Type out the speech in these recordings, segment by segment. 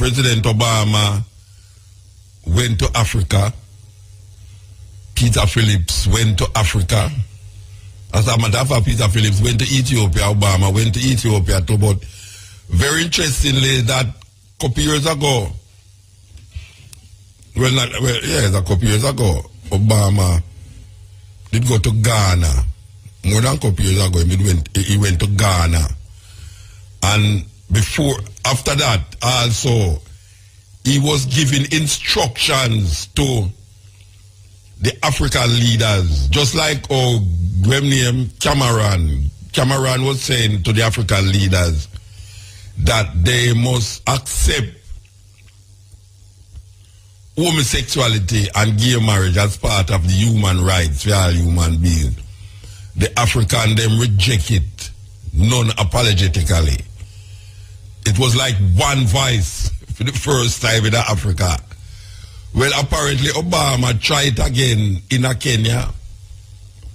President Obama went to Africa. Peter Phillips went to Africa. As a matter of fact, Peter Phillips went to Ethiopia. Obama went to Ethiopia too. But very interestingly, that a couple years ago, a couple years ago, Obama did go to Ghana. More than a couple years ago, he went to Ghana. And after that, also, he was giving instructions to the African leaders, just like Cameron was saying to the African leaders that they must accept homosexuality and gay marriage as part of the human rights for all human beings. The African them reject it non-apologetically. It was like one voice for the first time in Africa. Well, apparently Obama tried again in Kenya,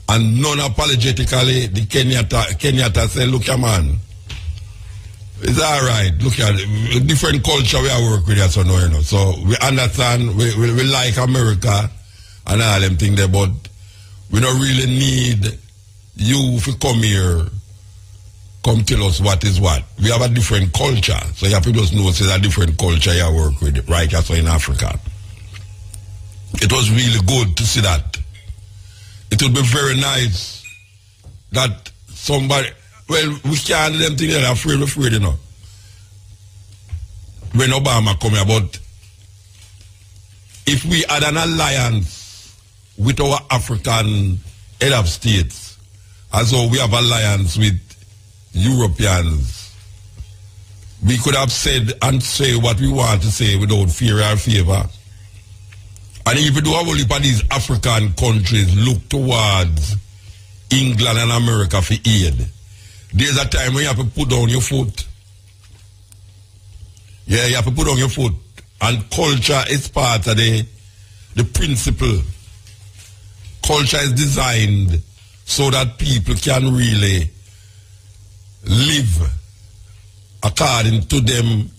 and non-apologetically the Kenyatta said, look, man, it's all right. Look at it. Different culture we are work with us, so we understand, we like America and all them things there, but we don't really need you to come here, come tell us what is what. We have a different culture, so you have to just know it's a different culture you work with, right? Also in Africa. It was really good to see that. It would be very nice that somebody, well, we can't do them things that are afraid, you know. When Obama come here, but if we had an alliance with our African head of states, as though we have alliance with Europeans, we could have said and say what we want to say without fear or favor. And if you do have a look at these African countries look towards England and America for aid, there's a time when you have to put down your foot. Yeah, you have to put down your foot. And culture is part of the principle. Culture is designed so that people can really live according to them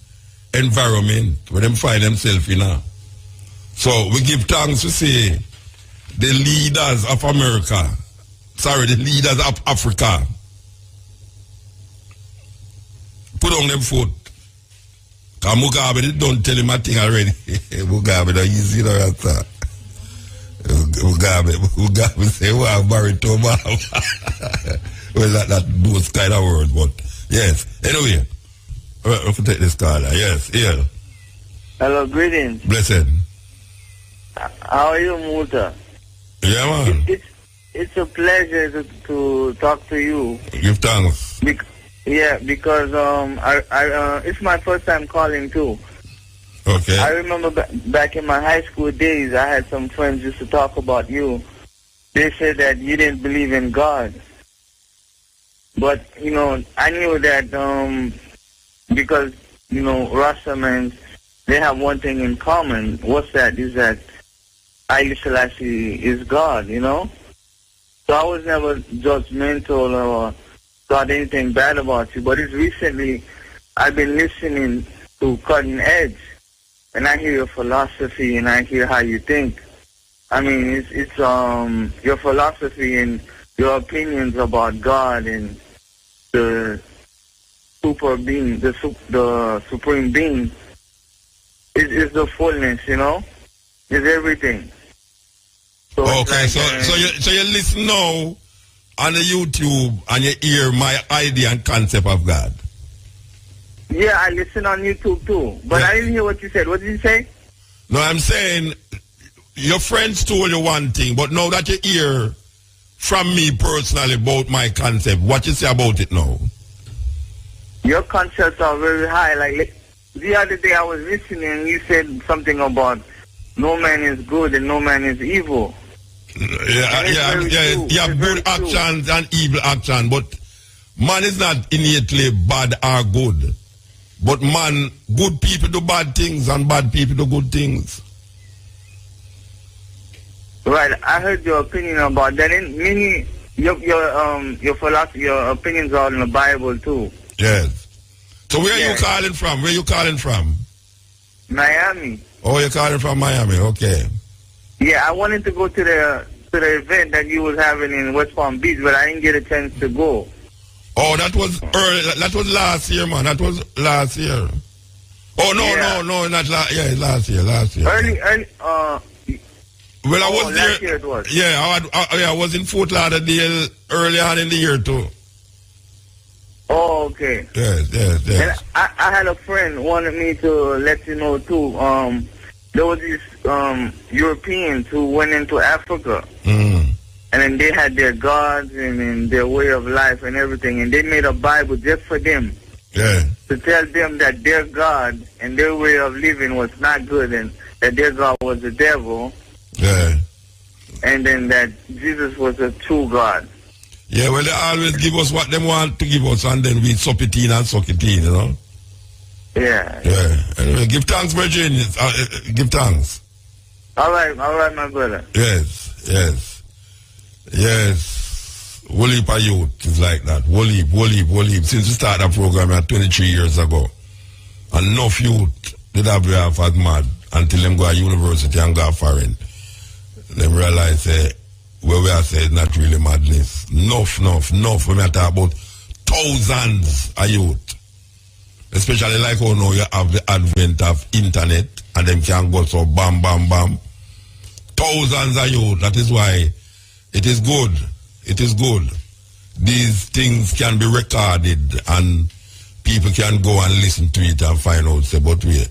environment where they find themselves in. So we give thanks to say the leaders of America, the leaders of Africa, put on them foot. Because Mugabe don't tell him a thing already. Mugabe don't easy no answer. Mugabe say, well, I'm married to Obama. Well, that those kind of words, but yes. Anyway, we'll take this card. Yes, here. Hello, greetings. Blessed. How are you, Muta? Yeah, man. It's a pleasure to talk to you. Give thanks. Because it's my first time calling too. Okay. I remember back in my high school days, I had some friends used to talk about you. They said that you didn't believe in God. But, I knew that because, Rastamans, they have one thing in common. What's that? Is that Haile Selassie is God, So I was never judgmental or thought anything bad about you. But it's recently I've been listening to Cutting Edge, and I hear your philosophy and I hear how you think. I mean, it's your philosophy and your opinions about God and the super being, the supreme being is the fullness, Is everything. So okay, so you listen now on the YouTube and you hear my idea and concept of God. Yeah, I listen on YouTube too. But I didn't hear what you said. What did you say? No, I'm saying your friends told you one thing, but now that you hear from me personally about my concept, what you say about it now? Your concepts are very high. Like the other day I was listening and you said something about no man is good and no man is evil. Yeah. You have good actions and evil actions, but man is not innately bad or good. But man, good people do bad things and bad people do good things. Right, I heard your opinion about that. And many your philosophy, your opinions are in the Bible too. Yes. So where are you calling from? Where are you calling from? Miami. Oh, you're calling from Miami, okay. Yeah, I wanted to go to the event that you was having in West Palm Beach, but I didn't get a chance to go. Oh, that was early. That was last year, man. That was last year. Oh no, not last. Yeah, last year. Early. Well, I was there. Last year it was. Yeah, I was in Fort Lauderdale early on in the year too. Oh, okay. Yes. And I had a friend wanted me to let you know too. There was these Europeans who went into Africa. And then they had their gods and their way of life and everything. And they made a Bible just for them. Yeah. To tell them that their God and their way of living was not good and that their God was the devil. Yeah. And then that Jesus was a true God. Yeah, well, they always give us what they want to give us, and then we suck it in and suck it in, you know? Yeah. Anyway, give thanks, Virgin. Give thanks. All right, my brother. Yes. Whole heap of youth is like that. Whole heap. Since we started the program 23 years ago, enough youth did have we have as mad until them go to university and go foreign. Them realize where we are saying not really madness. Enough. When we talk about thousands of youth. Especially like how now you have the advent of internet and them can go so bam. Thousands of youth. That is why it is good. These things can be recorded and people can go and listen to it and find out, say, but wait.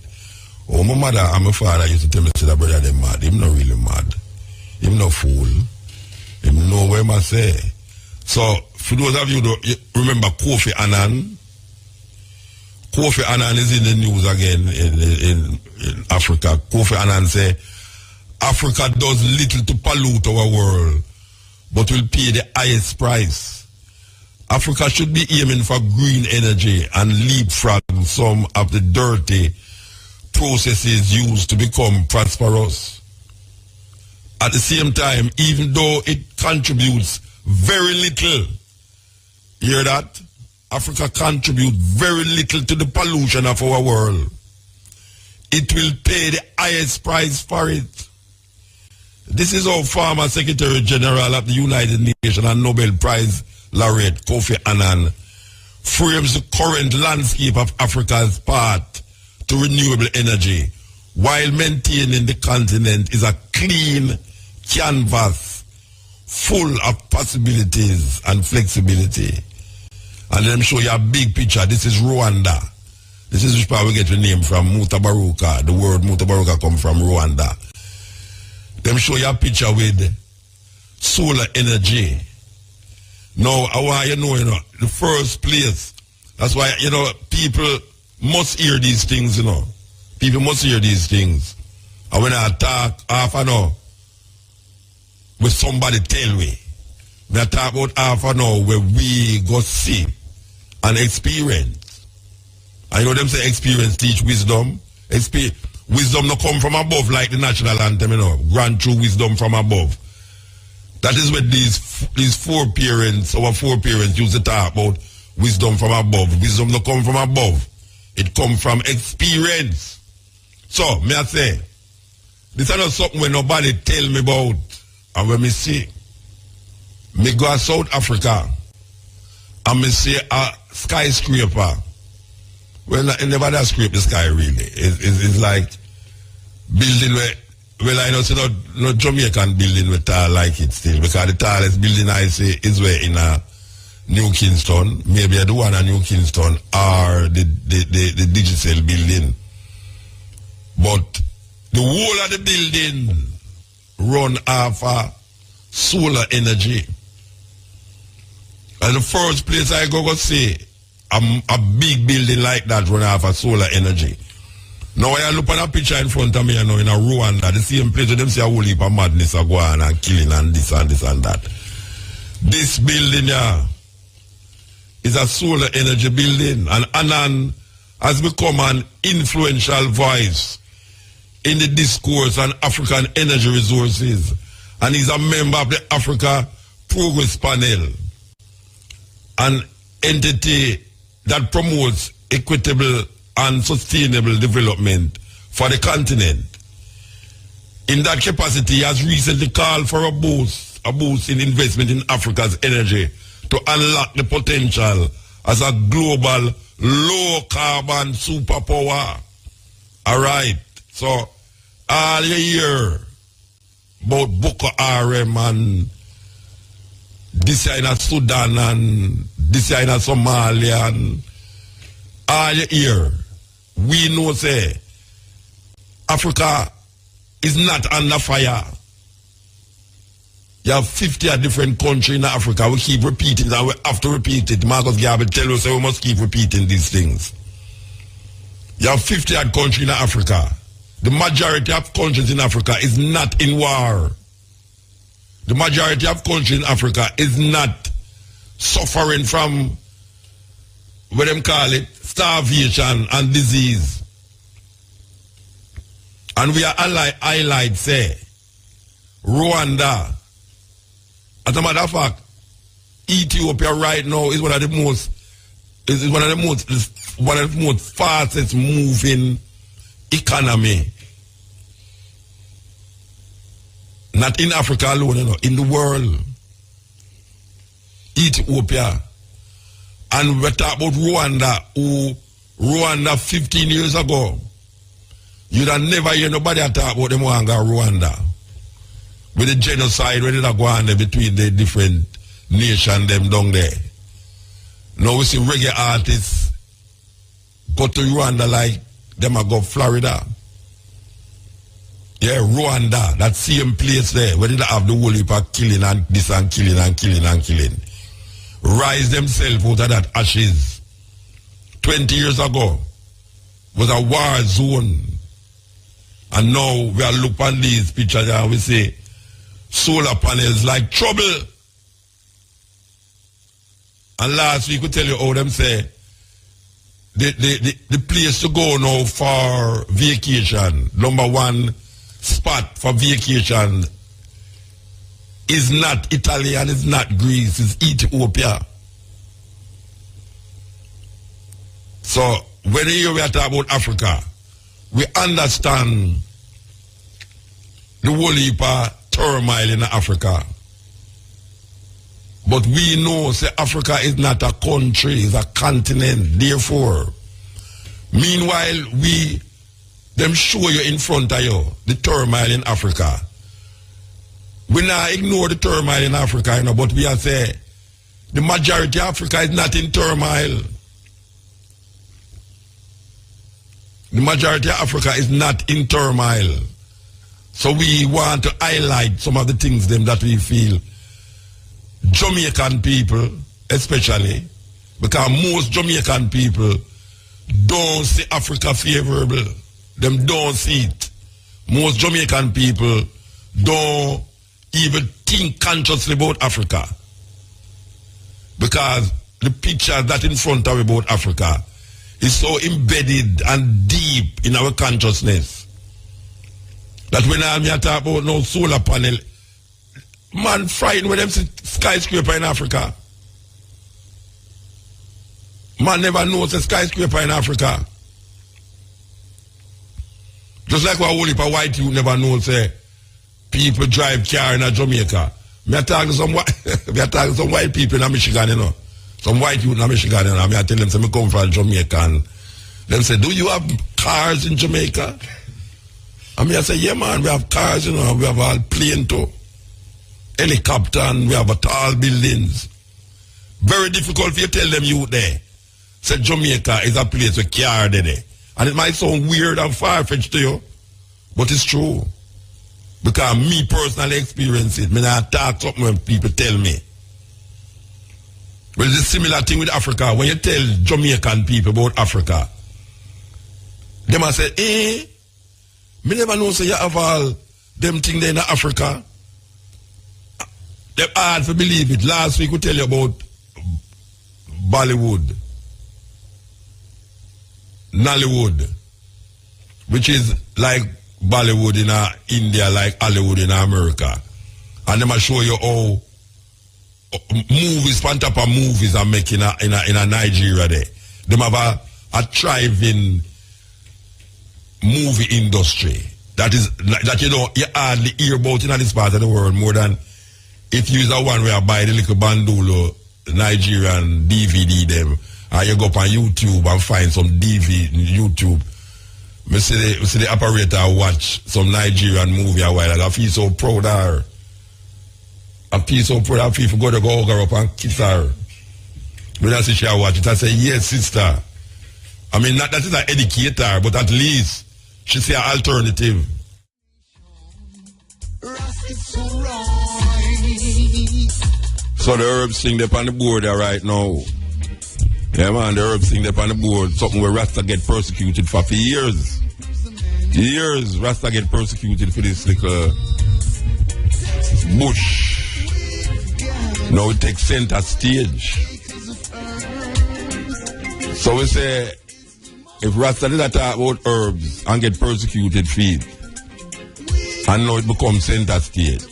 Oh, my mother and my father used to tell me, say, that brother, they're mad. Him not really mad. Him not fool. Him know what I say. So, for those of you who remember Kofi Annan, Kofi Annan is in the news again in Africa. Kofi Annan say, Africa does little to pollute our world, but will pay the highest price. Africa should be aiming for green energy and leapfrog some of the dirty processes used to become prosperous. At the same time, even though it contributes very little, hear that? Africa contributes very little to the pollution of our world. It will pay the highest price for it. This is how former Secretary General of the United Nations and Nobel Prize laureate Kofi Annan frames the current landscape of Africa's path to renewable energy while maintaining the continent is a clean canvas full of possibilities and flexibility. And let me show you a big picture. This is Rwanda. This is which part we get the name from, Mutabaruka. The word Mutabaruka comes from Rwanda. Let me show you a picture with solar energy. Now, I want you to know, the first place, that's why, people must hear these things, People must hear these things. And when I talk half an hour, with somebody tell me, when I talk about half an hour where we go see and experience. And them say experience teach wisdom. Wisdom not come from above like the national anthem, grant true wisdom from above. That is what these four parents used to talk about wisdom from above. Wisdom not come from above. It come from experience. So, may I say, this is not something when nobody tell me about. And when me see, me go to South Africa and me see a skyscraper. Well, it never does scrape the sky really. It's like building where, well, I know it's not Jamaican building with tall like it still, because the tallest building I see is where in New Kingston, maybe the one in New Kingston, or the digital building. But the whole of the building run off solar energy. And the first place I go see a big building like that run off solar energy. Now I look at a picture in front of me, in a Rwanda, the same place where them say a whole heap of madness are going and killing and this and that. This building here is a solar energy building, and Annan has become an influential voice in the discourse on African energy resources, and he's a member of the Africa Progress Panel, an entity that promotes equitable and sustainable development for the continent. In that capacity, he has recently called for a boost in investment in Africa's energy to unlock the potential as a global low-carbon superpower. All right. So, all you hear about Boko Haram and this in Sudan and this in Somalia and all you hear, we know say Africa is not under fire. You have 50 different countries in Africa. We keep repeating that. We have to repeat it. Marcus Garvey tell us we must keep repeating these things. You have 50 countries in Africa. The majority of countries in Africa is not in war. The majority of countries in Africa is not suffering from what them call it, starvation and disease. And we are highlight say Rwanda. As a matter of fact, Ethiopia right now is one of the most fastest moving economy. Not in Africa alone, in the world. Ethiopia. And we talk about Rwanda, Rwanda 15 years ago. You'd have never hear nobody talk about them Rwanda. With the genocide where they go on there between the different nations them down there. Now we see reggae artists go to Rwanda like them a go Florida. Yeah, Rwanda, that same place there where they have the whole heap of killing and this and killing and killing and killing. Rise themselves out of that ashes. 20 years ago was a war zone. And now we are looking at these pictures and we say solar panels like trouble. And last week we tell you how them say the place to go now for vacation, number one spot for vacation is not Italy and it's not Greece, it's Ethiopia. So when we talk about Africa, we understand the whole heap of turmoil in Africa. But we know say Africa is not a country, it's a continent. Therefore, meanwhile, them show you in front of you the turmoil in Africa. We not ignore the turmoil in Africa, but we are say the majority of Africa is not in turmoil. The majority of Africa is not in turmoil. So we want to highlight some of the things them that we feel Jamaican people, especially, because most Jamaican people don't see Africa favorable. Them don't see it. Most Jamaican people don't even think consciously about Africa. Because the picture that in front of about Africa is so embedded and deep in our consciousness that when I'm here talk about no solar panel, man frightened when them see skyscraper in Africa. Man never knows a skyscraper in Africa. Just like what whole heap of white you never know say people drive car in Jamaica. Me talk to some white people in Michigan, Some white youth in Michigan, I tell them, say, I come from Jamaica. And them say, do you have cars in Jamaica? I say, yeah, man, we have cars, we have all plane too. Helicopter, and we have tall buildings. Very difficult for you to tell them youth there. Say Jamaica is a place with car there. And it might sound weird and far-fetched to you, but it's true. Because me personally experience it. I talk something when people tell me. Well, it's a similar thing with Africa. When you tell Jamaican people about Africa, they must say, me never know say you have all them things there in Africa. They're hard to believe it. Last week we tell you about Bollywood, Nollywood, which is like Bollywood in India, like Hollywood in America. And they must show you how movies, on top of movies are making in Nigeria there. They have a thriving movie industry. That you hardly hear about in this part of the world more than if you use a one where I buy the little bandulo Nigerian DVD them, or you go up on YouTube and find some DVD YouTube. I see the operator watch some Nigerian movie a while ago. I feel so proud of her. I feel so proud of people go to go hug her up and kiss her. When I see she watch it, I say, yes, sister. I mean, not that is an educator, but at least she see an alternative. So the herbs thing up on the board there right now. Yeah, man, the herbs thing up on the board. Something where Rasta get persecuted for years. Years, Rasta get persecuted for this little bush. Now it takes center stage. So we say, if Rasta did talk about herbs and get persecuted for it, and now it becomes center stage.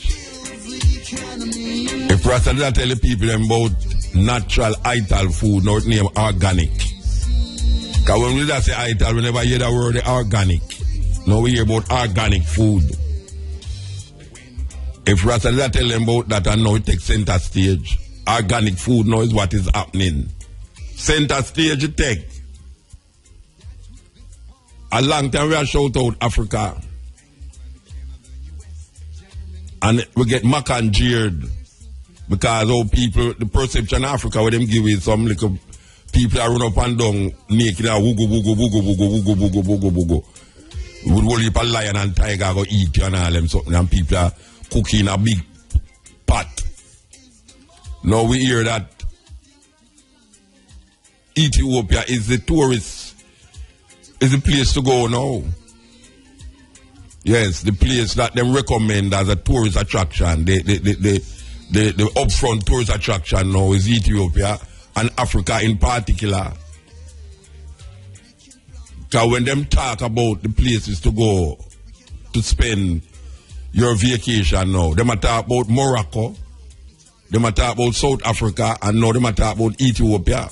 If Rasta did tell the people about natural ital food, now it name organic. Because when we say ital, we never hear the word organic. Now we hear about organic food. If Rasta did tell them about that and now it takes center stage, organic food now is what is happening. Center stage it take. A long time we are shout out Africa. And we get mock and jeered because all people, the perception of Africa where them give it some little people are run up and down naked and woogo woogo woogo woogo woogo woogo woogo woogo. Would hold up a lion and tiger go eat you and all them something and people are cooking a big pot. Now we hear that Ethiopia is the tourist, is the place to go now. Yes, the place that them recommend as a tourist attraction, the upfront tourist attraction now is Ethiopia and Africa in particular. Because when them talk about the places to go to spend your vacation now, them a talk about Morocco, them a talk about South Africa, and now them a talk about Ethiopia.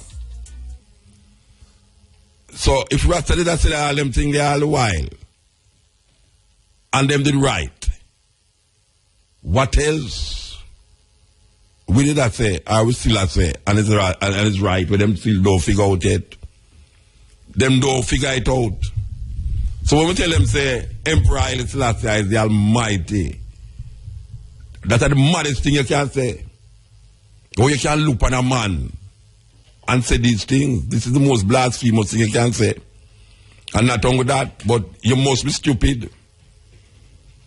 So if Rasta did say all them things there all the while, and them did right, what else? We did that say, I will still say, and it's right, but them still don't figure out yet. Them don't figure it out. So when we tell them say, Emperor Haile Selassie is the Almighty, that's the maddest thing you can say. Or you can look on a man and say these things. This is the most blasphemous thing you can say. And not only that, but you must be stupid.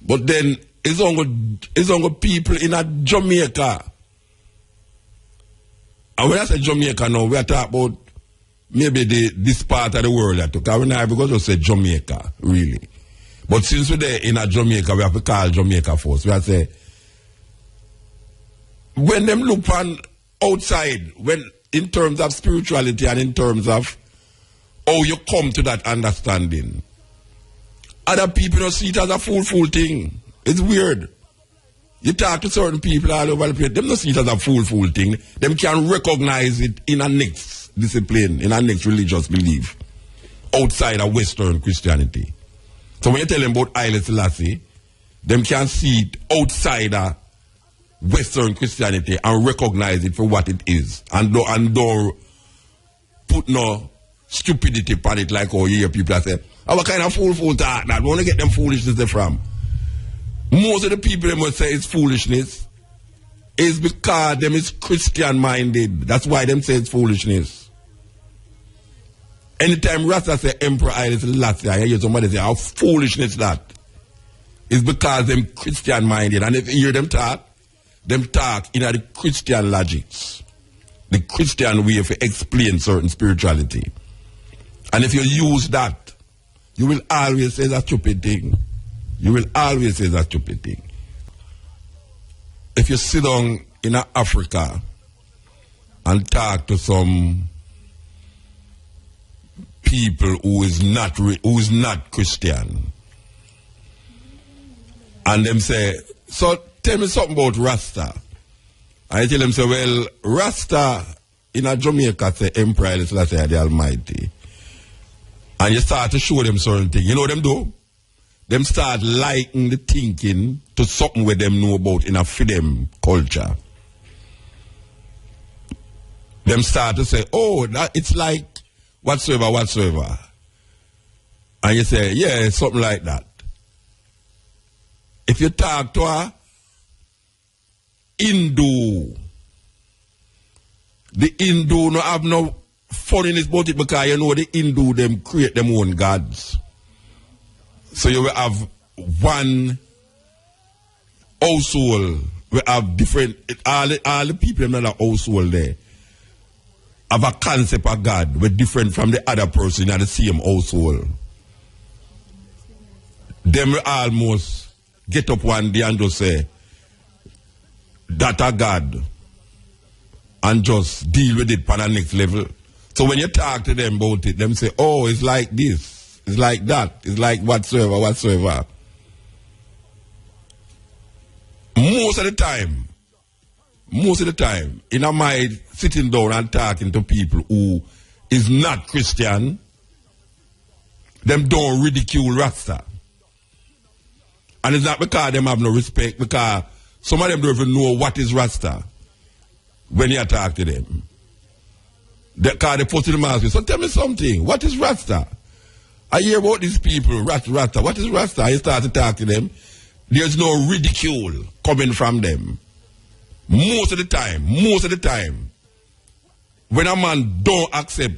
But then, it's only people in a Jamaica. And when I say Jamaica now, we are talking about maybe this part of the world. Because we're not going to say Jamaica, really. But since we're there in a Jamaica, we have to call Jamaica first. We have to say, when them look on outside, when in terms of spirituality and in terms of how you come to that understanding, other people don't see it as a fool thing. It's weird. You talk to certain people all over the place, them don't see it as a fool thing. Them can recognize it in a next discipline, in a next religious belief, outside of Western Christianity. So when you tell them about Haile Selassie, them can see it outside of Western Christianity and recognize it for what it is. And don't put no stupidity upon it like how you hear people say, what kind of fool talk that? We want to get them foolishness from. Most of the people that must say it's foolishness is because them is Christian minded. That's why them say it's foolishness. Anytime Rasta say Emperor Haile Selassie, I hear somebody say how foolishness that is because them Christian minded. And if you hear them talk in the Christian logics, the Christian way to explain certain spirituality. And if you use that, you will always say that stupid thing. You will always say that stupid thing. If you sit down in Africa and talk to some people who is not Christian, and them say, so tell me something about Rasta. I tell them, say, well, Rasta in a Jamaica say Emperor Haile Selassie the Almighty. And you start to show them certain things. You know what them do? Them start liking the thinking to something where them know about in a for them culture. Them start to say, oh, that it's like whatsoever. And you say, yeah, something like that. If you talk to a Hindu, the Hindu no have no funniness about it because you know the Hindu them create them own gods. So you will have one household. We have different, all the people in that household there have a concept of God with different from the other person in the same household. Them will almost get up one day and just say, that a God, and just deal with it on the next level. So when you talk to them about it, them say, oh, it's like this, it's like that, it's like whatsoever. Most of the time, in a mind, sitting down and talking to people who is not Christian, them don't ridicule Rasta. And it's not because them have no respect, because some of them don't even know what is Rasta when you talk to them. Because they put to the mask, so tell me something, what is Rasta? I hear about these people, Rasta, what is Rasta? I start to talk to them. There's no ridicule coming from them. Most of the time, when a man don't accept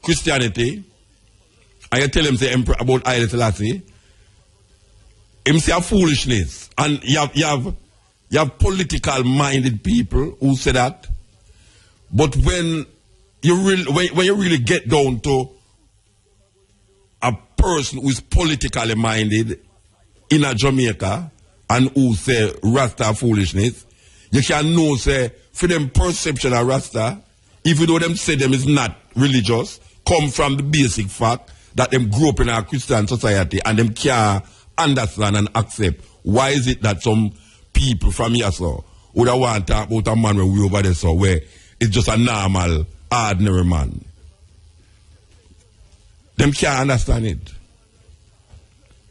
Christianity, and you tell him say about Irie Selassie, him say a foolishness. And you have political minded people who say that. But when you really get down to a person who is politically minded in a Jamaica and who say Rasta foolishness, you can know say for them perception of Rasta, even though them say them is not religious, come from the basic fact that them grew up in a Christian society and them can't understand and accept why is it that some people from here so would have want to talk about a man where we over there so where it's just a normal, ordinary man. Them can't understand it.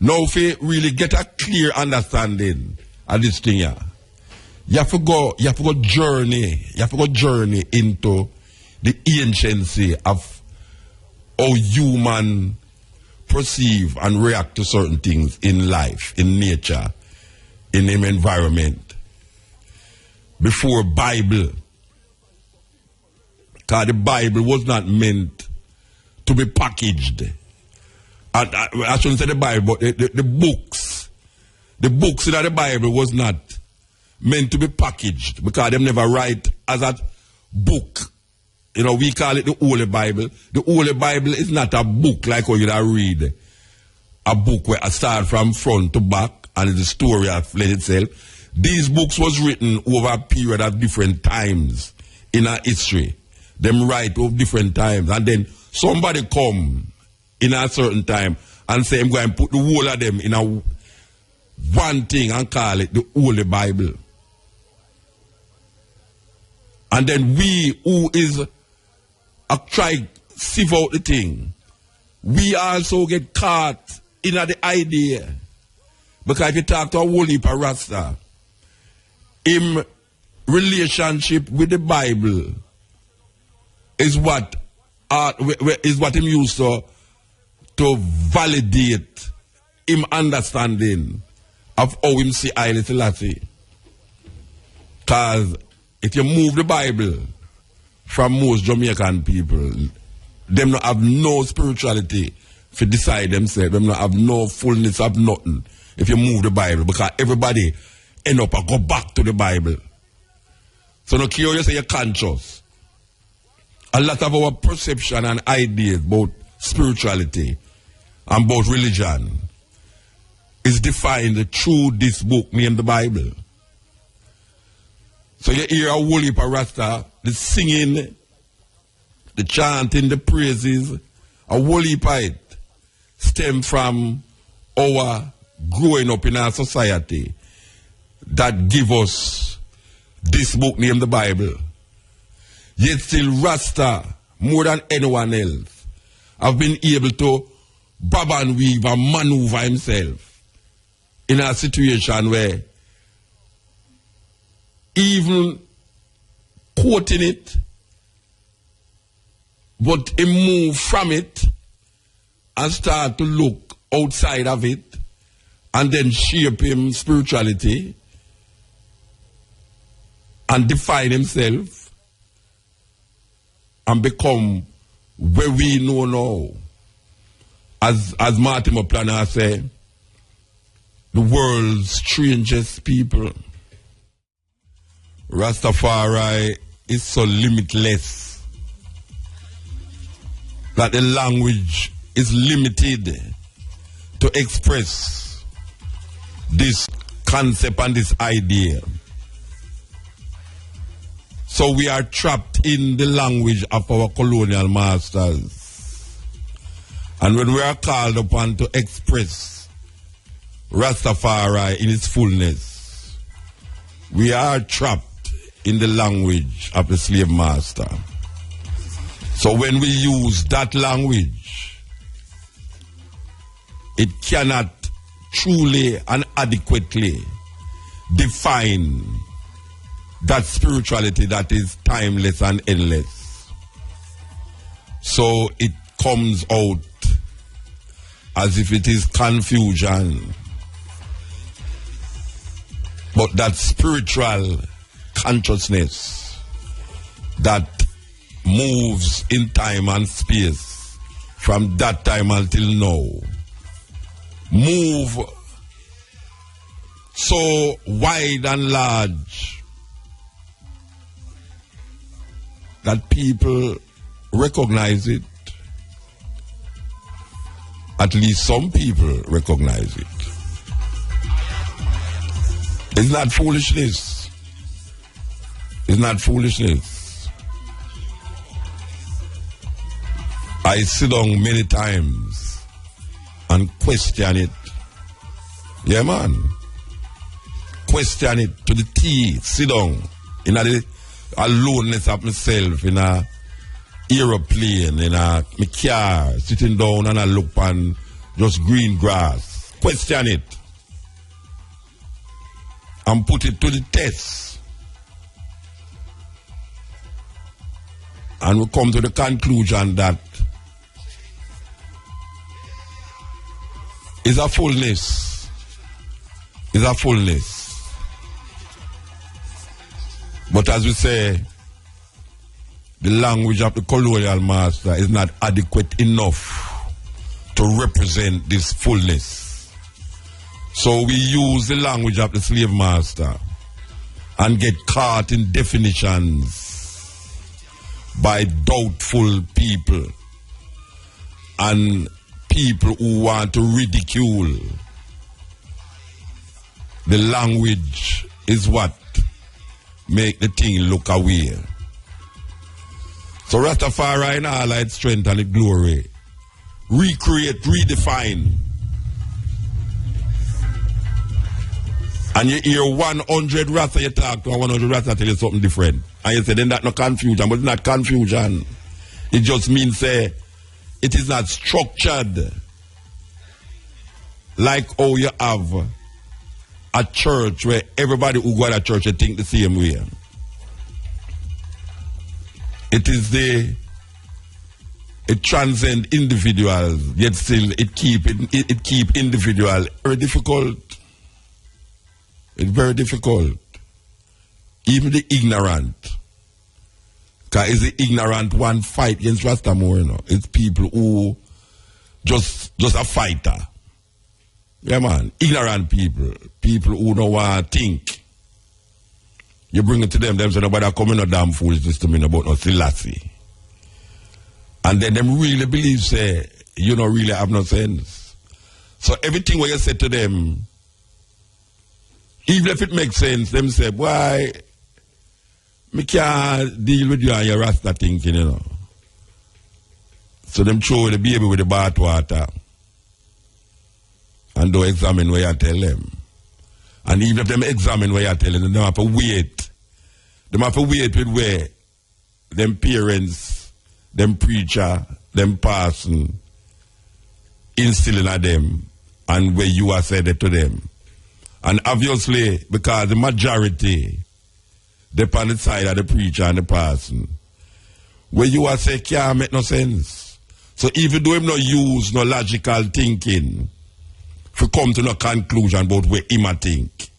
Now if you really get a clear understanding of this thing here, you have to go journey into the anciency of how human perceive and react to certain things in life, in nature, in the environment. Before Bible. Because the Bible was not meant to be packaged. I shouldn't say the Bible, but the books. The books in the Bible was not meant to be packaged because them never write as a book. You know, we call it the Holy Bible. The Holy Bible is not a book like how you read. A book where I start from front to back and the story of itself. These books was written over a period of different times in our history. Them write over different times. And then somebody come in a certain time and say, I'm going to put the whole of them in a one thing and call it the Holy Bible. And then we who is try sieve out the thing, we also get caught in the idea. Because if you talk to a whole heap of Rasta, in relationship with the Bible is what him used to validate him understanding of how him see Irie Selassie. Because if you move the Bible from most Jamaican people, them not have no spirituality to decide themselves. Them not have no fullness of nothing if you move the Bible. Because everybody end up and go back to the Bible. So no care you say you're conscious. A lot of our perception and ideas about spirituality and about religion is defined through this book named the Bible. So you hear a whole heap of Rasta, the singing, the chanting, the praises, a whole heap of it stem from our growing up in our society that give us this book named the Bible. Yet still Rasta, more than anyone else, have been able to bob and weave and maneuver himself in a situation where even quoting it, but he move from it and start to look outside of it and then shape him spirituality and define himself and become where we know now. As Martin Moplana say, the world's strangest people. Rastafari is so limitless that the language is limited to express this concept and this idea. So we are trapped in the language of our colonial masters. And when we are called upon to express Rastafari in its fullness, we are trapped in the language of the slave master. So when we use that language, it cannot truly and adequately define that spirituality that is timeless and endless. So it comes out as if it is confusion. But that spiritual consciousness that moves in time and space from that time until now, move so wide and large that people recognize it. At least some people recognize it. It's not foolishness. It's not foolishness. I sit down many times and question it. Yeah, man. Question it to the teeth. Sit down in the aloneness of myself in a aeroplane, in a my car, sitting down and I look on just green grass. Question it. And put it to the test. And we come to the conclusion that is a fullness. Is a fullness. But as we say, the language of the colonial master is not adequate enough to represent this fullness. So we use the language of the slave master and get caught in definitions by doubtful people and people who want to ridicule. The language is what make the thing look away. So Rastafari in all its strength and its glory, recreate, redefine. And you hear 100 Rasta you talk to, and 100 Rasta tell you something different. And you say, then that's no confusion, but it's not confusion. It just means it is not structured like how you have a church where everybody who go to a church they think the same way. It transcends individuals, yet still it keep individual very difficult. It's very difficult. Even the ignorant. Because it's the ignorant one fight against Rastamore, you know. It's people who just a fighter. Yeah, man. Ignorant people. People who don't want to think. You bring it to them say, nobody come in no damn foolishness to me about no Selassie. And then them really believe, say, you don't really have no sense. So everything what you say to them, even if it makes sense, them say, why, me can't deal with you and your Rasta thinking, you know. So them throw the baby with the bath water and don't examine what you tell them. And even if them examine what you tell them, they have to wait. They have to wait with where them parents, them preacher, them passing, instilling at them, and where you are said it to them. And obviously, because the majority, they on the side of the preacher and the person, where you are say can't make no sense. So even though him no use no logical thinking, to come to no conclusion about where him a think.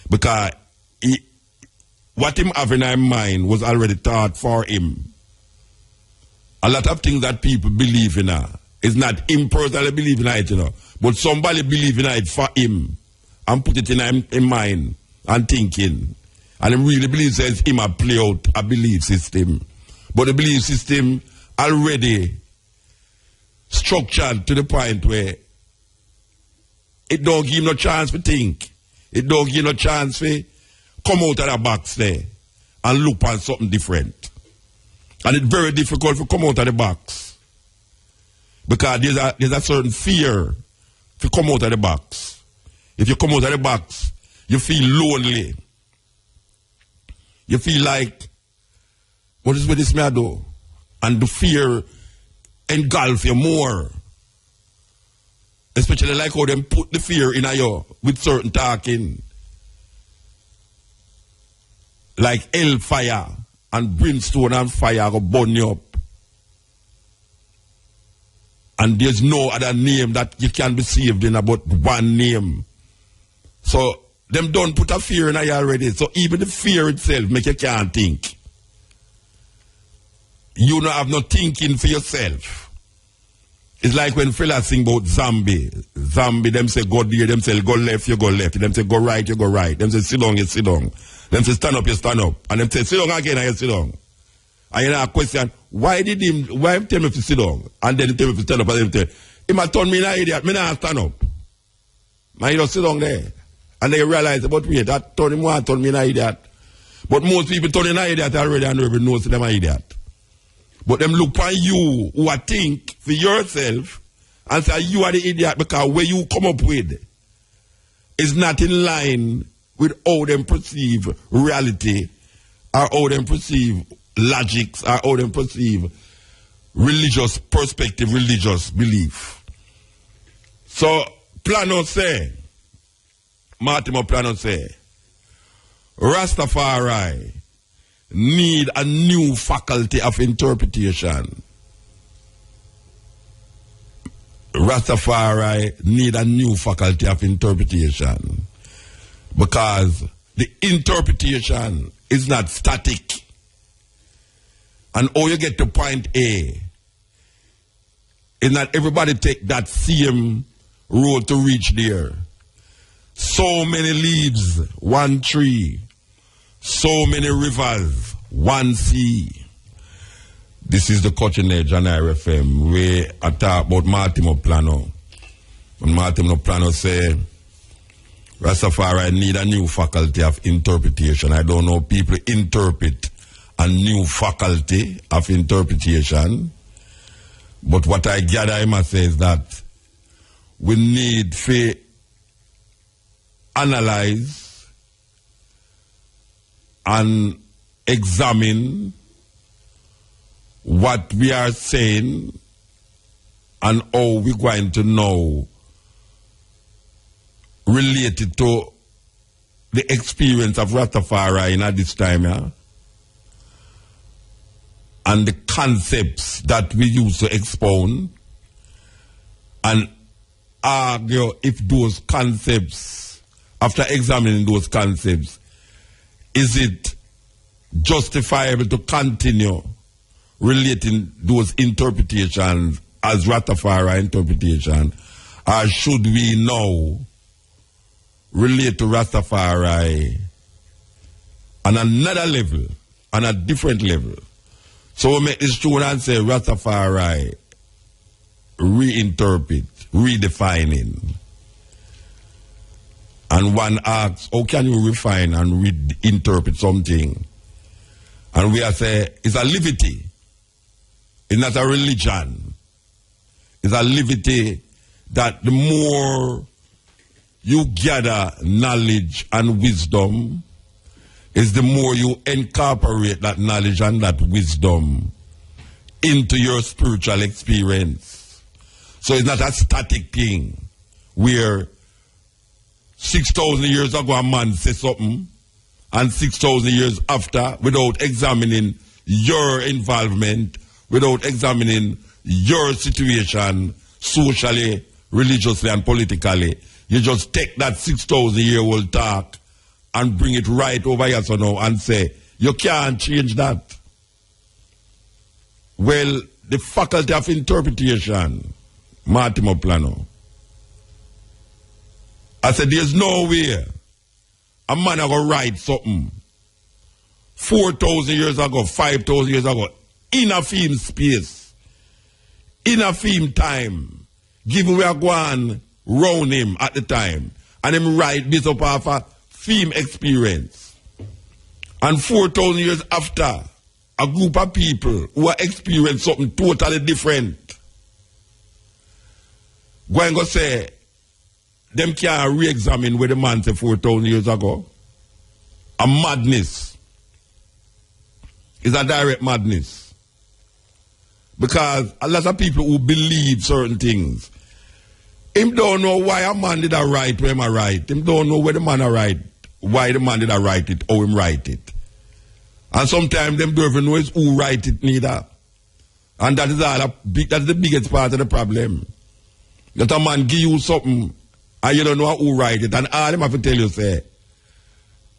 Because what him have in his mind was already thought for him. A lot of things that people believe in is not him personally believing in it, you know, but somebody believing in it for him and put it in his mind and thinking. And he really believes that him a play out a belief system. But the belief system already structured to the point where it don't give him no chance to think. It don't give him no chance to come out of the box there and look on something different. And it's very difficult to come out of the box. Because there's a certain fear to come out of the box. If you come out of the box, you feel lonely. You feel like, what is with this man do? And the fear engulf you more. Especially like how them put the fear in you with certain talking. Like hellfire and brimstone and fire will burn you up. And there's no other name that you can be saved in about one name. So them don't put a fear in you already. So even the fear itself make you can't think. You don't have no thinking for yourself. It's like when fellas sing about zombie. Zombie, them say go there, them say go left, you go left. Them say go right, you go right. Them say sit down, you sit down. Them say stand up, you stand up. And them say sit down again, and you sit down. And you know a question, why tell me to sit down? And then he tell me to stand up, and then he tell, he might turn me in an idiot, me not stand up. And you just sit down there. And they realize, but wait, that turn him one, turn me in an idiot. But most people turn in an idiot already and nobody knows them an idiot. But them look on you who are think for yourself and say you are the idiot because where you come up with is not in line with how them perceive reality or how them perceive logics or how them perceive religious perspective, religious belief. So Plano say, Martimo Plano say, Rastafari need a new faculty of interpretation. Rastafari need a new faculty of interpretation. Because the interpretation is not static. And how you get to point A is not everybody take that same road to reach there. So many leaves, one tree. So many rivers, one sea. This is the Cutting Edge on Irie FM. We are talking about Martimo Plano. And Martimo Plano say, Rastafari need a new faculty of interpretation. I don't know people interpret a new faculty of interpretation. But what I gather him say is that we need to analyze and examine what we are saying and how we're going to know related to the experience of Rastafari at this time, yeah? And the concepts that we use to expound and argue if those concepts, after examining those concepts, is it justifiable to continue relating those interpretations as Rastafari interpretation, or should we now relate to Rastafari on another level, on a different level? So we make this tune and say Rastafari reinterpret, redefining. And one asks, how can you refine and reinterpret something? And we are say, it's a liberty. It's not a religion. It's a liberty that the more you gather knowledge and wisdom, is the more you incorporate that knowledge and that wisdom into your spiritual experience. So it's not a static thing where 6,000 years ago a man says something and 6,000 years after, without examining your involvement, without examining your situation socially, religiously and politically, you just take that 6,000-year-old talk and bring it right over here so now and say, you can't change that. Well, the faculty of interpretation, Martimo Plano, I said, there's no way a man are going to write something 4,000 years ago, 5,000 years ago, in a film space, in a film time, given we are going round him at the time, and him write this up of a film experience. And 4,000 years after, a group of people who are experiencing something totally different, going to say, them can't re-examine what the man said 4,000 years ago. A madness. It's a direct madness. Because a lot of people who believe certain things, him don't know why a man did a write when I write. Him don't know where the man a write, why the man did a write it, how him write it. And sometimes them don't even know who write it neither. And that is that's the biggest part of the problem. That a man give you something and you don't know who write it. And all him have to tell you say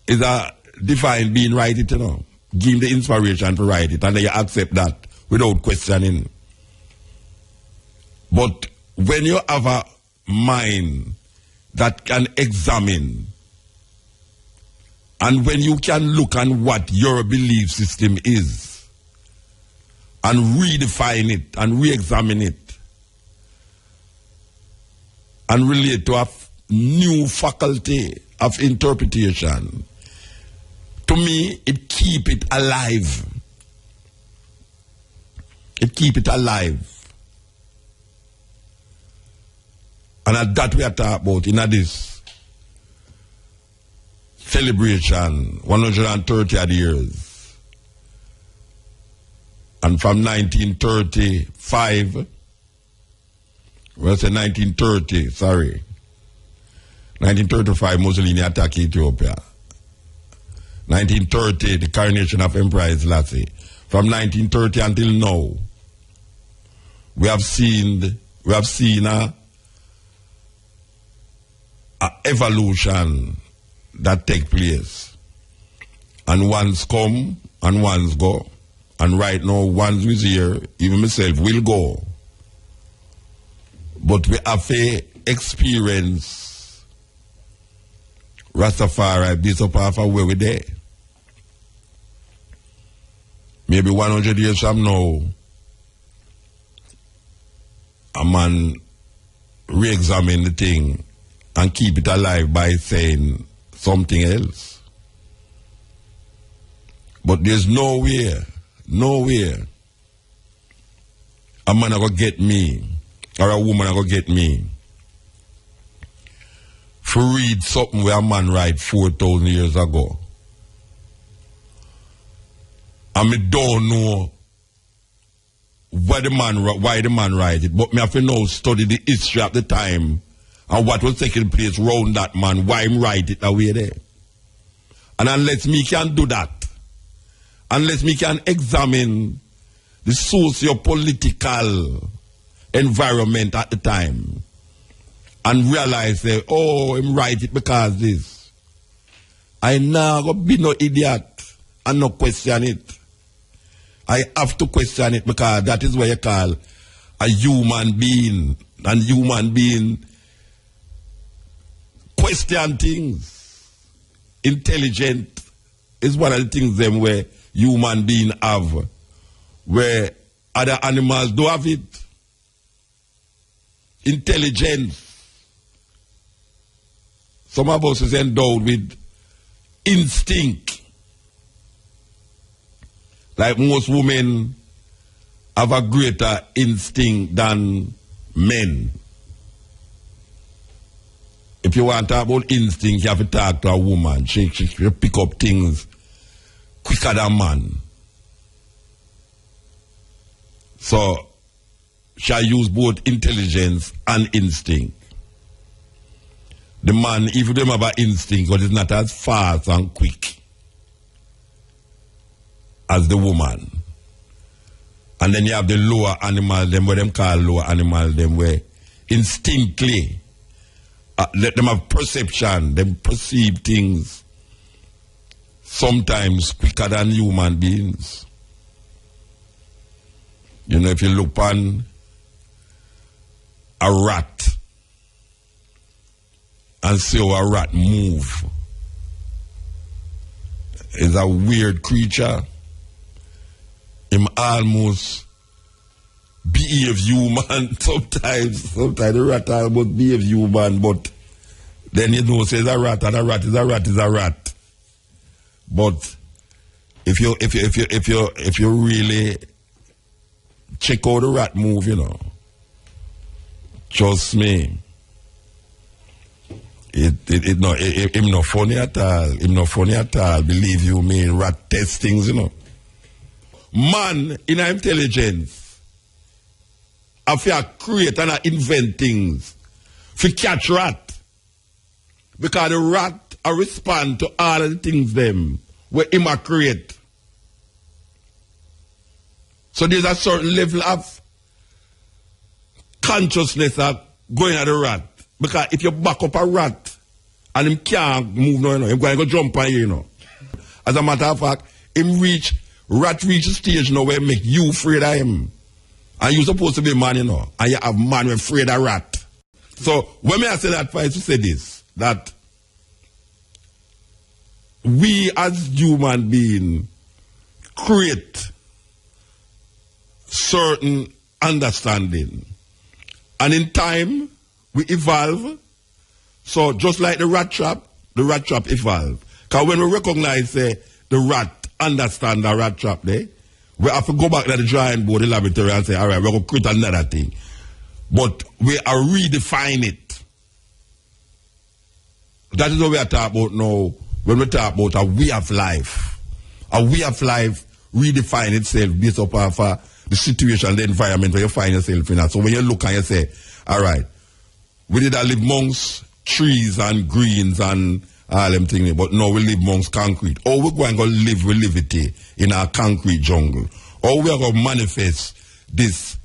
is a divine being write it, you know. Give him the inspiration to write it and then you accept that without questioning. But when you have a mind that can examine, and when you can look at what your belief system is and redefine it and re-examine it and relate to a new faculty of interpretation, to me, it keep it alive. It keep it alive. And that we are talking about in this celebration, 130 years. And from 1935, well, say 1930, sorry. 1935, Mussolini attacked Ethiopia. 1930, the coronation of Emperor Selassie. From 1930 until now, we have seen a evolution that take place. And ones come and ones go. And right now, ones is here, even myself, will go. But we have to experience Rastafari, Bishop Alpha, where we're there. Maybe 100 years from now, a man re-examine the thing and keep it alive by saying something else. But there's nowhere a man are going to get me or a woman are going to get me to read something where a man write 4,000 years ago. And me don't know why the man write it, but me have to now study the history at the time and what was taking place around that man, why him write it that way there. And unless me can do that, unless me can examine the socio-political environment at the time and realize that, oh, him write it because this, I now go be no idiot and no question it. I have to question it because that is what you call a human being. And human being question things. Intelligent is one of the things them where human beings have, where other animals do have it. Intelligence. Some of us is endowed with instinct. Like most women have a greater instinct than men. If you want to talk about instinct, you have to talk to a woman. She pick up things quicker than man. So, shall use both intelligence and instinct. The man, even them have an instinct, but it's not as fast and quick as the woman. And then you have the lower animal, them what them call lower animal, them where instinctively, let them have perception, them perceive things sometimes quicker than human beings. You know, if you look on a rat and see how a rat move, it's a weird creature. Him almost behave human sometimes. Sometimes the rat almost behave human, but then you know says a rat and a rat is a rat is a rat. But if you really check out the rat move, you know, trust me, him not funny at all. Him not funny at all. Believe you me, rat test things, you know. Man in intelligence, if you create and invent things, if you catch rat, because the rat respond to all of the things them where him create. So there's a certain level of consciousness of going at the rat. Because if you back up a rat and him can't move no, him going to go jump on you, you know. As a matter of fact, rat reach a stage now where make you afraid of him. And you supposed to be man, you know. And you have man afraid of rat. So when I say that, I to say this, that we as human beings create certain understanding. And in time, we evolve. So just like the rat trap evolve. Because when we recognize the rat understand the rat trap there, we have to go back to the drawing board, the laboratory, and say, all right, we're going to create another thing. But we are redefine it. That is what we are talking about now when we talk about a way of life. A way of life redefine itself based upon the situation, the environment where you find yourself in. So when you look and you say, all right, we did live amongst trees and greens and all them things, but now we live amongst concrete. Or we're going to live relativity in our concrete jungle. Or we are going to manifest this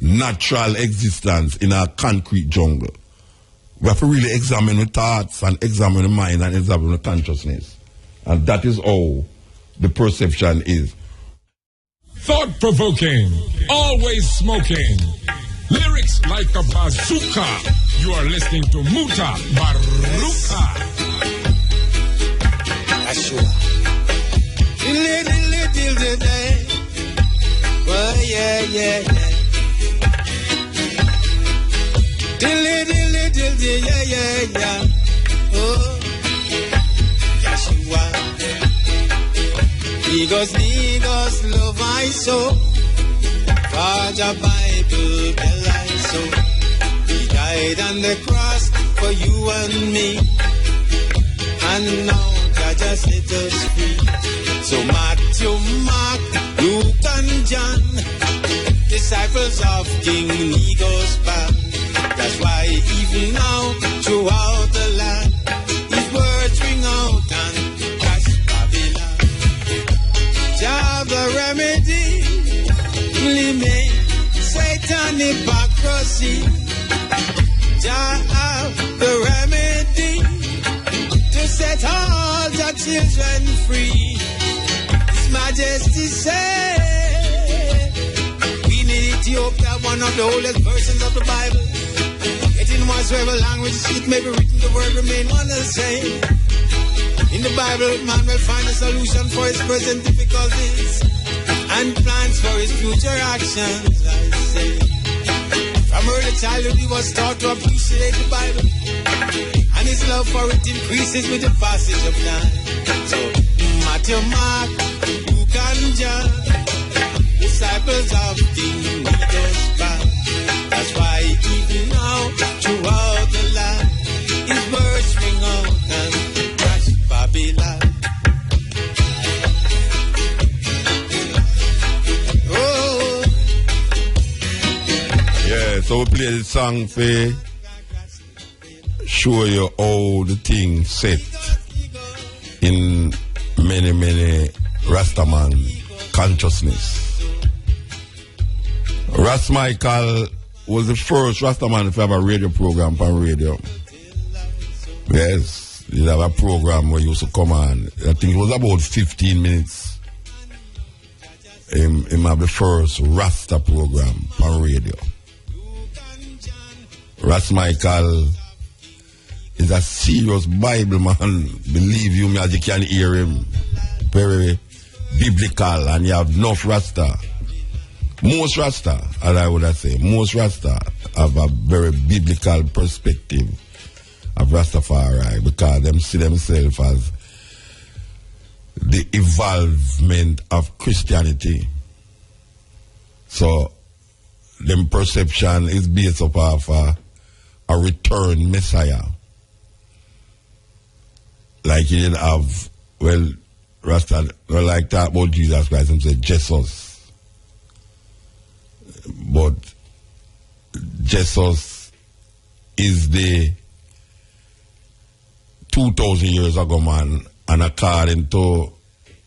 natural existence in our concrete jungle. We have to really examine the thoughts and examine the mind and examine the consciousnness. And that is how the perception is. Thought-provoking, always smoking, lyrics like a bazooka. You are listening to Mutabaruka. That's sure. Well, yeah. Yeah. Oh, Yeshua. Nigos, love I so. For the Bible tell I so. He died on the cross for you and me. And now God just set us free. So Matthew, Mark, Luke and John, disciples of King Nego's band. That's why even now, throughout the land, his words ring out and crash Babylon. Jah the remedy, limit Satan hypocrisy. Jah have the remedy to set all the children free. His Majesty said, we in Ethiopia, one of the oldest versions of the Bible. In whatsoever language it may be written, the word remain one the same. In the Bible, man will find a solution for his present difficulties and plans for his future actions, I say. From early childhood, he was taught to appreciate the Bible, and his love for it increases with the passage of time. So, Matthew, Mark, Luke, and John, disciples of King Nego's band. That's why even now, throughout the land, his words ring out and crash Babylon. Oh, So we play the song for show you how the thing set in many Rastaman consciousness. Ras Michael was the first Rastaman to have a radio program on radio. Yes, he have a program where he used to come on. I think it was about 15 minutes. He have the first Rasta program on radio. Ras Michael is a serious Bible man. Believe you me, as you can hear him. Very biblical, and you have enough Rasta. Most Rasta, as I would say, most Rasta have a very biblical perspective of Rastafari, because them see themselves as the evolvement of Christianity. So, them perception is based upon a returned Messiah. Like you didn't have, well, Rasta, well, like that about Jesus Christ, and say Jesus. But Jesus is the 2,000 years ago man, and according to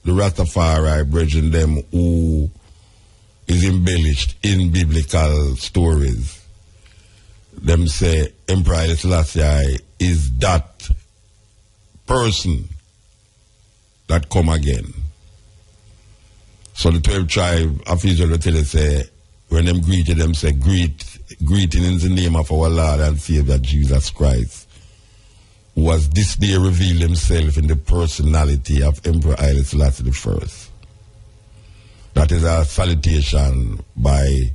the Rastafari brethren them who is embellished in biblical stories, them say Emperor Haile Selassie is that person that come again. So the 12 tribe of Israel will tell you, say, when them greeted them, say, greeting in the name of our Lord and Savior Jesus Christ, who was this day revealed himself in the personality of Emperor Haile Selassie I. That is a salutation by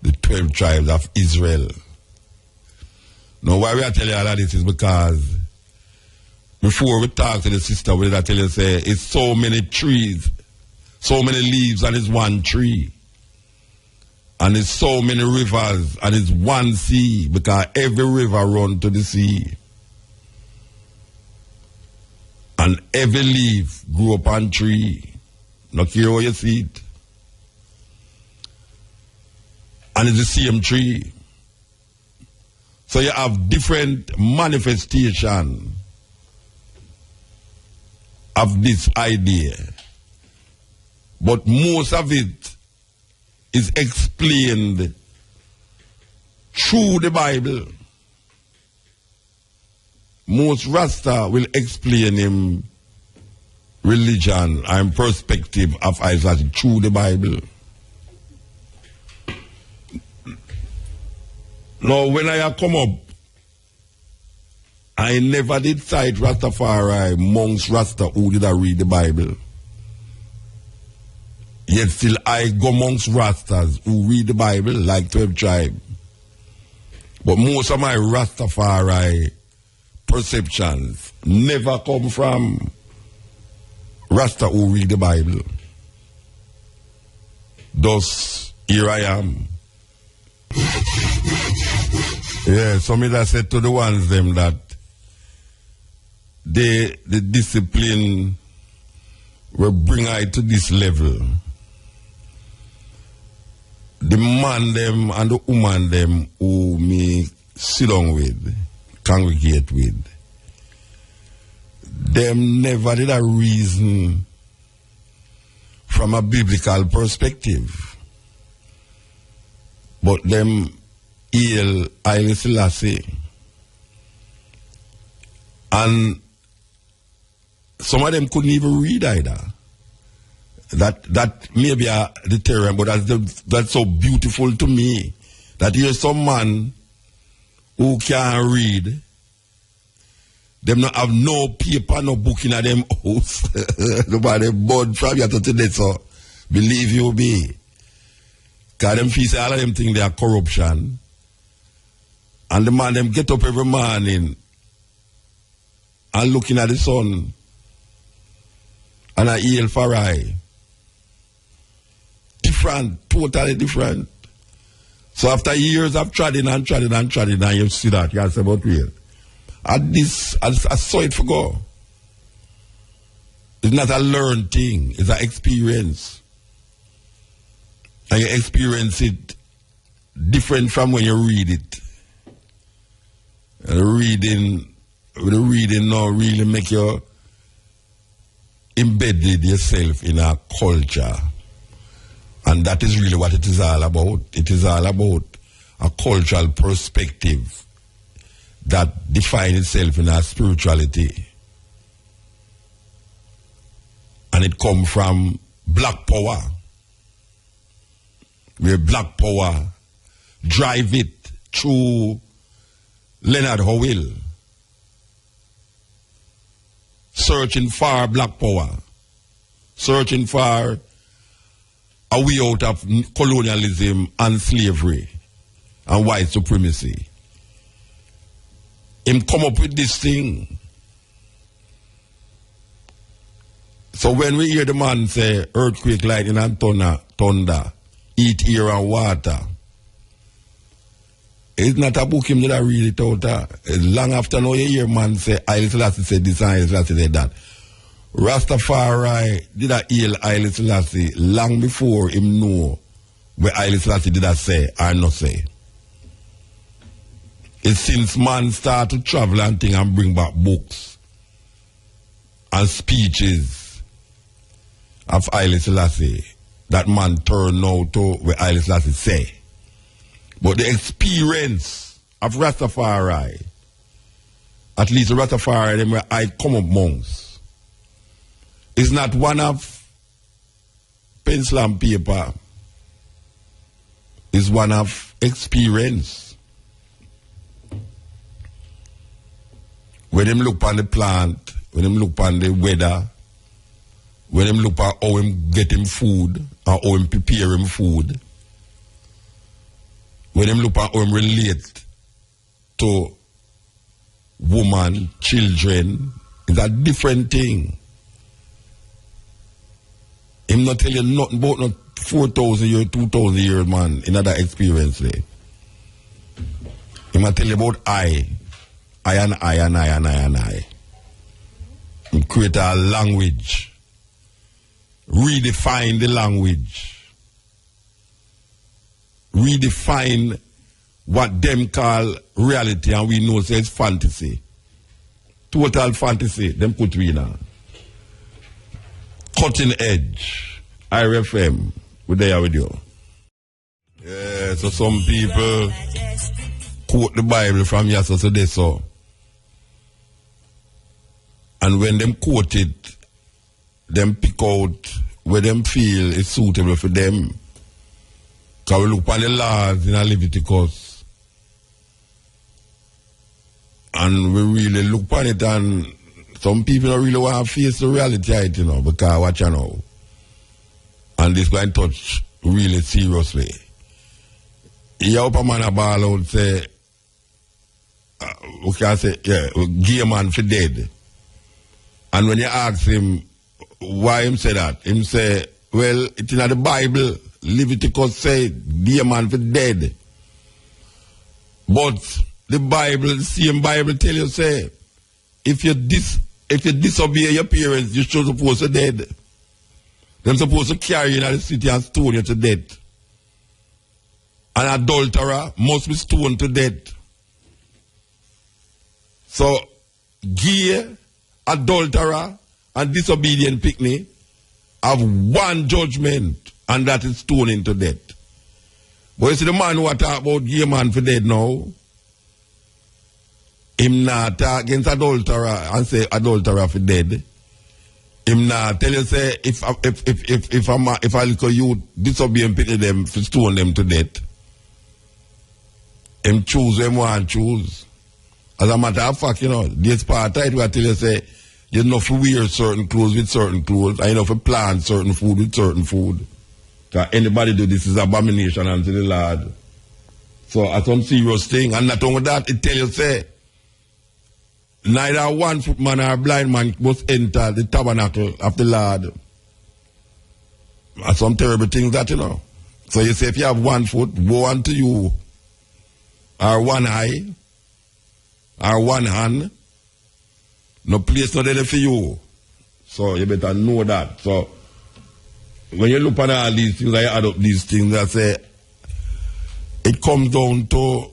the 12 tribes of Israel. Now, why we are telling you all of this is because before we talk to the sister, we tell you, say, it's so many trees, so many leaves, and it's one tree. And it's so many rivers, and it's one sea, because every river runs to the sea. And every leaf grew up on tree. Not care how you see it. And it's the same tree. So you have different manifestation of this idea. But most of it is explained through the Bible. Most Rasta will explain him religion and perspective of Isaac through the Bible. Now, when I come up, I never did cite Rastafari amongst Rasta who did I read the Bible. Yet still I go amongst Rastas who read the Bible like 12 tribe. But most of my Rastafari perceptions never come from Rasta who read the Bible. Thus, here I am. Yeah, so me that said to the ones them that the discipline will bring I to this level. The man them and the woman them who me sit down with, congregate with, them never did a reason from a biblical perspective. But them hail Haile Selassie. And some of them couldn't even read either. That may be a deterrent, but that's so beautiful to me. That here's some man who can't read. Them not have no paper, no book in them house. Nobody board from you to today, so believe you me. Because them feel say all of them think they are corruption. And the man them get up every morning and looking at the sun and I hail for I. Different, totally different. So after years of treading and you see that, you say, but real. At this, I saw it for go. It's not a learned thing, it's an experience. And you experience it different from when you read it. And the reading now really make you embedded yourself in a culture. And that is really what it is all about. It is all about a cultural perspective that defines itself in our spirituality. And it comes from black power. Where black power drive it through Leonard Howell. Searching for black power. Searching for a way out of colonialism and slavery and white supremacy. Him come up with this thing. So when we hear the man say earthquake, lightning and thunder, eat, air and water, it's not a book him that read it out. It's long after now you hear man say Haile Selassie said this and Haile Selassie said that. Rastafari did a hail Haile Selassie long before him know where Haile Selassie did a say or not say. It's since man start to travel and thing and bring back books and speeches of Haile Selassie that man turn now to where Haile Selassie say. But the experience of Rastafari, at least the Rastafari them where I come up monks, is not one of pencil and paper, is one of experience. When them look on the plant, when them look on the weather, when them look at how him get him food, or how him prepare him food, when them look at how him relate to woman, children, it's a different thing. Him not tell you nothing about no 4,000 years, 2,000 years man in other experience there. Him not tell you about I. Him create a language. Redefine the language. Redefine what them call reality and we know says fantasy. Total fantasy, them put we now. Cutting edge. Irie FM. We're there with you. Yeah, so some people quote the Bible from yesterday so. And when them quote it, them pick out where them feel is suitable for them. Because we look at the laws in Leviticus. And we really look at it and some people don't really want to face the reality of it, you know, because watch you know. And this going to touch really seriously. You up a man a ball out say, we can say, yeah, gay man for dead. And when you ask him why him say that, him say, well, it's in the Bible, Leviticus say, gay man for dead. But the Bible, the same Bible tell you say, if you disobey your parents, you're supposed to dead. They're supposed to carry you in the city and stone you to death. An adulterer must be stoned to death. So, gay, adulterer, and disobedient picnic have one judgment, and that is stoning to death. But you see the man who talk about gay man for dead now, him not talk against adulterer and say adulterer for dead. Him not tell you say if I look at you disobey and pity them for stone them to death. Him choose them want choose. As a matter of fact, you know, this part right where I tell you say you know to wear certain clothes with certain clothes, and you know to plant certain food with certain food. Because anybody do this is abomination unto the Lord. So that's some serious thing. And not only that, it tell you say neither a 1 foot man or a blind man must enter the tabernacle of the Lord. That's some terrible things that, you know. So you say if you have 1 foot, woe unto you. Or 1 eye. Or 1 hand. No place not there for you. So you better know that. So when you look at all these things, I add up these things, I say, it comes down to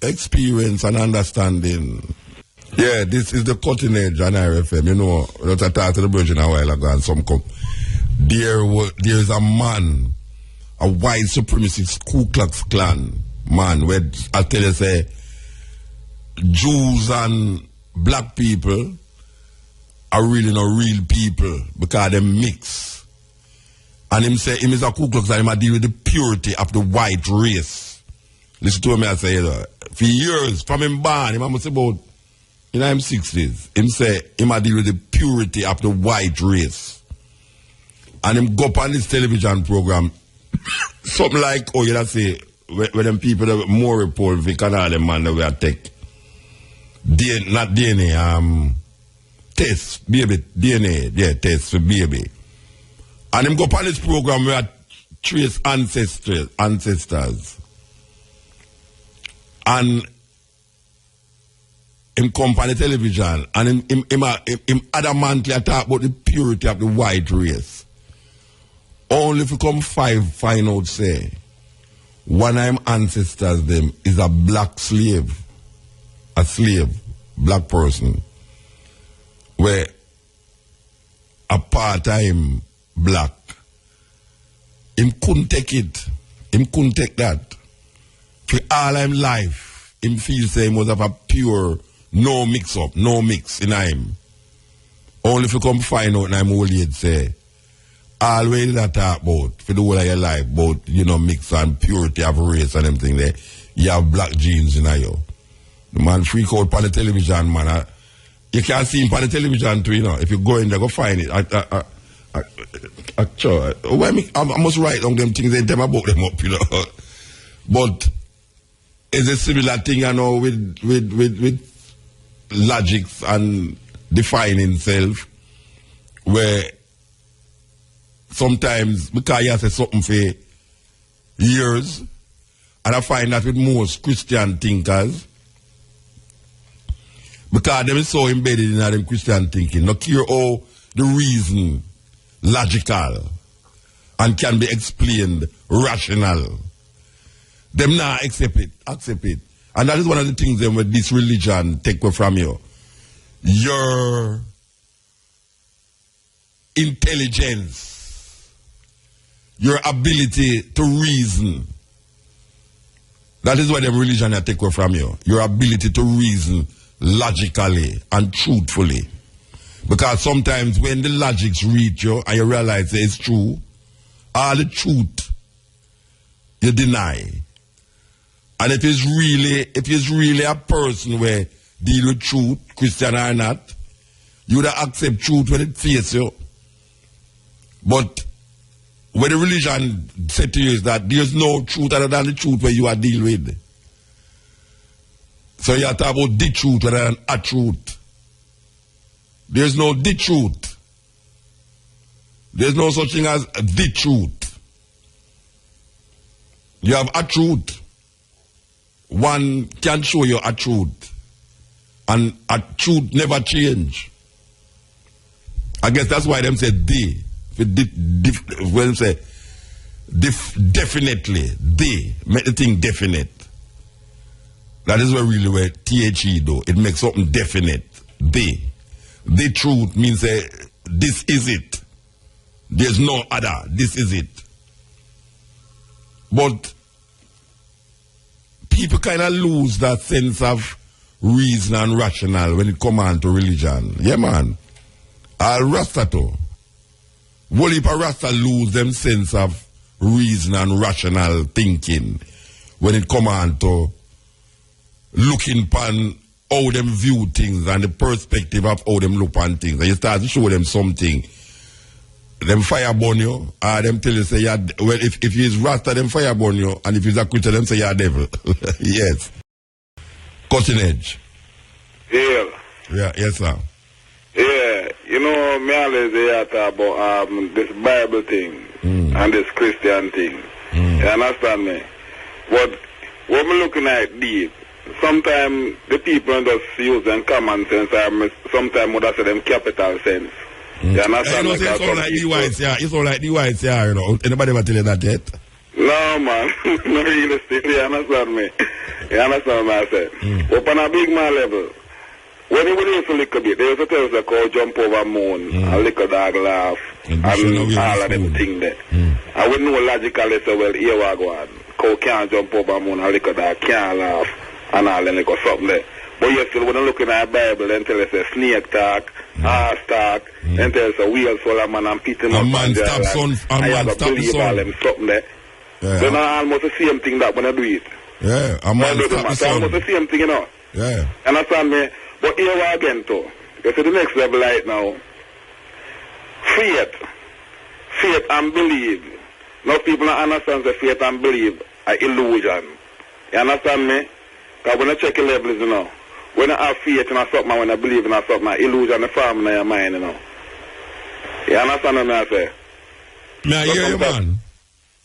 experience and understanding. Yeah, this is the cutting edge on Irie FM. You know, I talked to the Virgin a while ago and some come. There is a man, a white supremacist Ku Klux Klan man, where I tell you say, Jews and black people are really not real people because they mix. And him say, him is a Ku Klux Klan, him deal with the purity of the white race. Listen to me, I say, for years, from him born, him must about, in him 60s, him say, him deal with the purity of the white race. And him go up on this television program, something like, oh, you know, say, when them people that more report, we can all them man that we take not DNA, test, baby, DNA, yeah, test for baby. And him go up on this program where trace ancestors. And him come on the television and him adamantly talk about the purity of the white race. Only if you come find out say one of them ancestors them is a black slave. A slave, black person. Where a part-time black. Him couldn't take it. Him couldn't take that. For all him life, him feel say he must have a pure, no mix up, no mix in him. Only if you come find out and I'm old age say, always that talk about, for the whole of your life, about, you know, mix and purity of race and everything there, you have black genes in you. The man freak out on the television, man. You can't see him on the television too, you know. If you go in there, go find it. I must write down them things and tell about them up, you know. But it's a similar thing, you know, with logics and defining self, where sometimes, because you say something for years, and I find that with most Christian thinkers, because them is so embedded in them Christian thinking, not care how the reason logical and can be explained rational. Them not accept it. And that is one of the things that this religion take away from you. Your intelligence, your ability to reason. That is what the religion take away from you. Your ability to reason logically and truthfully. Because sometimes when the logics reach you and you realize that it's true, all the truth you deny. And if it's really a person where deal with truth, Christian or not, you would accept truth when it faces you. But what the religion said to you is that there's no truth other than the truth where you are dealing with. So you have to talk about the truth rather than a truth. There's no the truth. There's no such thing as the truth. You have a truth. One can show you a truth. And a truth never change. I guess that's why them say the. When them say definitely, the. Make the thing definite. That is where THE though. It makes something definite. The truth means this is it. There's no other. This is it. But people kind of lose that sense of reason and rational when it comes on to religion. Yeah, man. All Rasta too. Whole heap of Rasta lose them sense of reason and rational thinking when it comes on to looking upon how them view things and the perspective of how them look on things. And you start to show them something. Them fire burn you, or them tell you say, yeah, well, if he's Rasta, them fire burn you, and if he's a Christian, them say, you're a devil. Yes. Cutting edge. Yeah. Yeah, yes, sir. Yeah, you know, me always talk about this Bible thing and this Christian thing. You understand me? But what I'm looking at deep, sometimes the people just use them common sense, or sometimes would have say them capital sense. You understand? You know, it's all like the whites, yeah. It's all like the whites, yeah, you know. Anybody ever tell you that yet? No, man. Not realistic. You understand me? You understand what I say? But on a big man level, when you used to lick a bit, they used to tell us that call jump over moon and lick a dog laugh and all of them things there. I wouldn't know logically say, well, here we go on. Cow can't jump over moon and lick a dog can't laugh and all them lick or something there. But you still, when you look in the Bible, then tell us a snake talk, horse talk, then tell us a wheel full of man and pit him up. A man stop son, a man stop the son. Something there. Then almost the same thing that when I do it. Yeah, a man stop the son. Almost the same thing, you know. Yeah. Understand me? But here we again, too. You see the next level right now. Faith and belief. Most people don't understand the faith and belief are illusion. You understand me? Because when I check the levels, you know, when I have faith in something, when I believe in something, illusion is forming in your mind, you know. You understand what I say? May I hear you, man?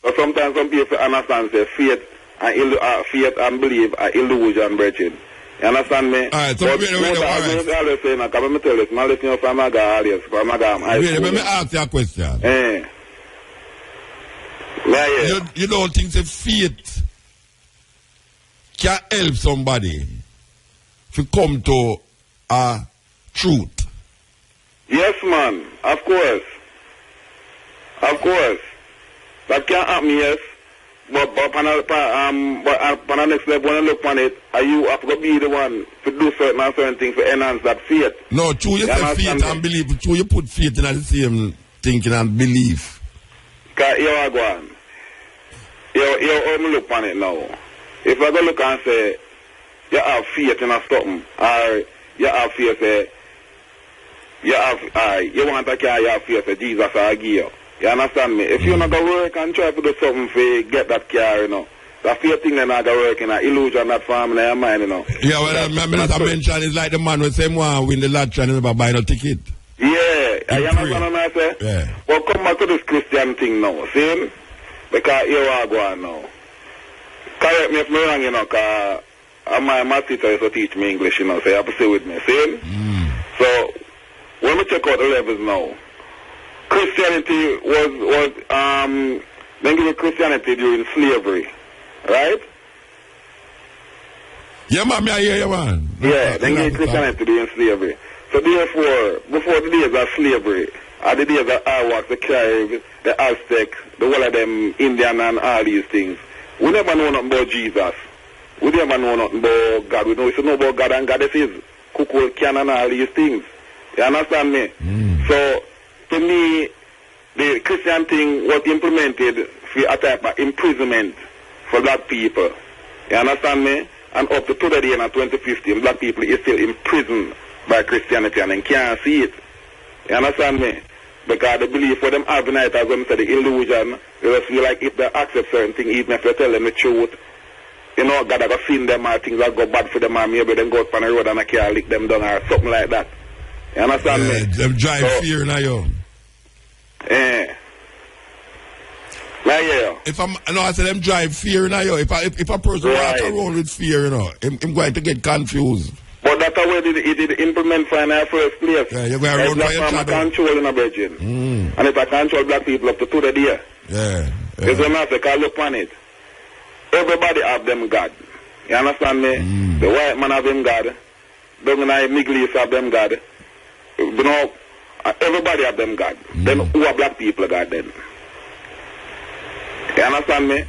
So sometimes some people understand say faith and belief are illusion, brethren. You understand me? Alright, so wait. Always say, now, come tell us, now listen to Famaga, alias, Famaga. Wait, let me ask you a question. You don't think the faith can help somebody to come to a truth? Yes, man. Of course. That can happen, yes. But on the next level, when you look on it, are you have to be the one to do certain things to enhance that faith? No, true, you say faith and belief. True, you put faith in the same thinking and belief. Because you are going. You look on it now. If I go look and say, you have faith in a something, or you have faith, you want to carry your faith, Jesus will give you. You understand me? If you're not going to work and try to do something for get that car, you know, that fear thing that not going to work in an illusion that farm in your mind, you know. Yeah, well, I mentioned it's like the man with same one win the lottery and never buy no ticket. Yeah, you understand what I say? Yeah. Well, come back to this Christian thing now, see? Because here we are going now. Correct me if I'm wrong, you know, because my teacher used to teach me English, you know, so you have to stay with me, see? So, when we check out the levels now, Christianity was they give Christianity during slavery, right? Yeah, man, I hear you, man. Yeah, they give Christianity during slavery. So therefore, before the days of slavery, are the days of Arawaks, the Caribs, the Aztecs, the whole of them Indian and all these things, we never know nothing about Jesus. We never know nothing about God. We know about God and goddesses, Kuku, Can and all these things. You understand me? So, to me, the Christian thing was implemented for a type of imprisonment for black people. You understand me? And up to today in 2015, black people is still imprisoned by Christianity and they can't see it. You understand me? Because they believe for them have night, as them say, the illusion, they just feel like if they accept certain things, even if they tell them the truth, you know, God have seen them or things that go bad for them or maybe they go up on the road and I can't lick them down or something like that. You understand me? Them drive fear now, yo. Yeah. If I say them drive fear now, yo. If a person walk around with fear, you know, I'm going to get confused. But that's how it did implement for in our first place. Yeah, you're going to run by your shadow. Control in a virgin. And if I control black people up to the day. Yeah. It's a matter, because look on it. Everybody have them God. You understand me? The white man have them God. The Middle East have them God. You know, everybody have them God. Then who are black people God then? You understand me?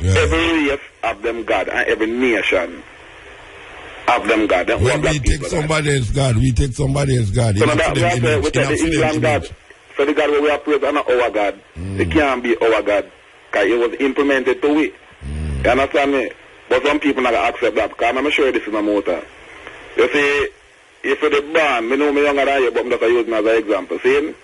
Yeah. Every race have them God and every nation have them God. Then when we take somebody else's God, we take somebody else's God. So that we take the England God. So the God where we are praised are not our God. It can't be our God. Because it was implemented to we. You understand me? But some people not accept that. Because I'm sure this is a motor. You see, if you're the born, I know me younger than you, but I'm just using as an example. See?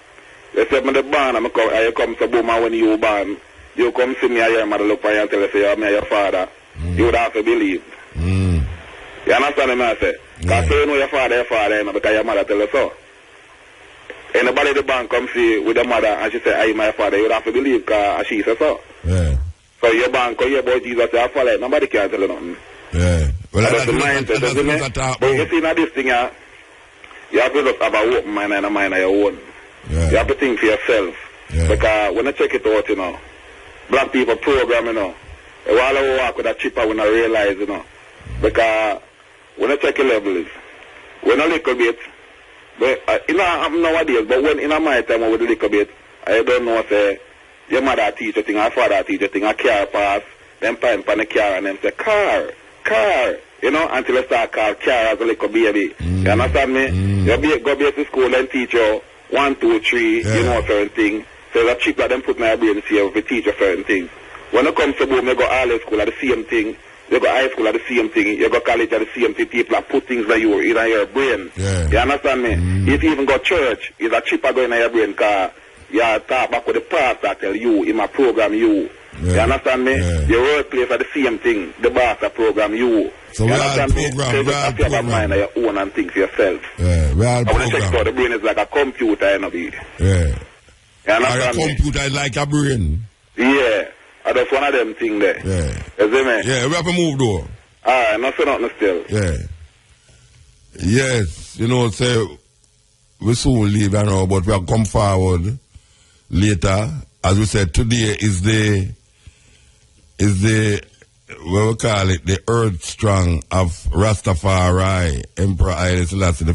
You say, I'm the born, I come to boom, and when you born, you come see me, I hear mother look for you and tell you, say, I'm your father. You would have to believe. You understand what I say? Because you know your father, you know, because your mother tell you so. Anybody the bank come see with the mother and she say, I am my father, you would have to believe because she says so. Yeah. So your bank come here about Jesus, you follow it. Nobody can tell you nothing. Yeah. Well, that's the mindset, doesn't it? But you see now this thing, you have to just have an open mind and a mind of your own. Yeah. You have to think for yourself. Yeah. Because when I check it out, you know, black people program, you know. While I walk with a chipper, when I realize, you know. Because when I check the levels, when a little bit, but I'm nowadays, but when in my time with a little bit, I don't know, say, your mother teach a thing, our father teach a thing, a car pass, then pimp on the car, and then say, car, you know, until I start call car as a little baby. You understand me? You go to school and teach you 1, 2, 3, you know, certain thing. So the chip that them put my brain see if we teach you certain things. When it comes to boom, you go all school at the same thing. You go high school at the same thing. You go college at the same thing. People are put things in your brain. You understand me? If you even go church, it's a chip going in your brain because you talk back with the pastor tell you, in my program you. You understand me? Your workplace are the same thing. The boss are program you. So we all program. So you just have your mind on your own and think for yourself. We all program. I want to check out the brain is like a computer, you know. A computer is like a brain. That's one of them things there. You see me? We have to move though. Alright, nothing still. Yes, you know, say we soon leave, you know, but we have come forward later. As we said, today is the what we call it, the earth strong of Rastafari, Emperor Haile Selassie I.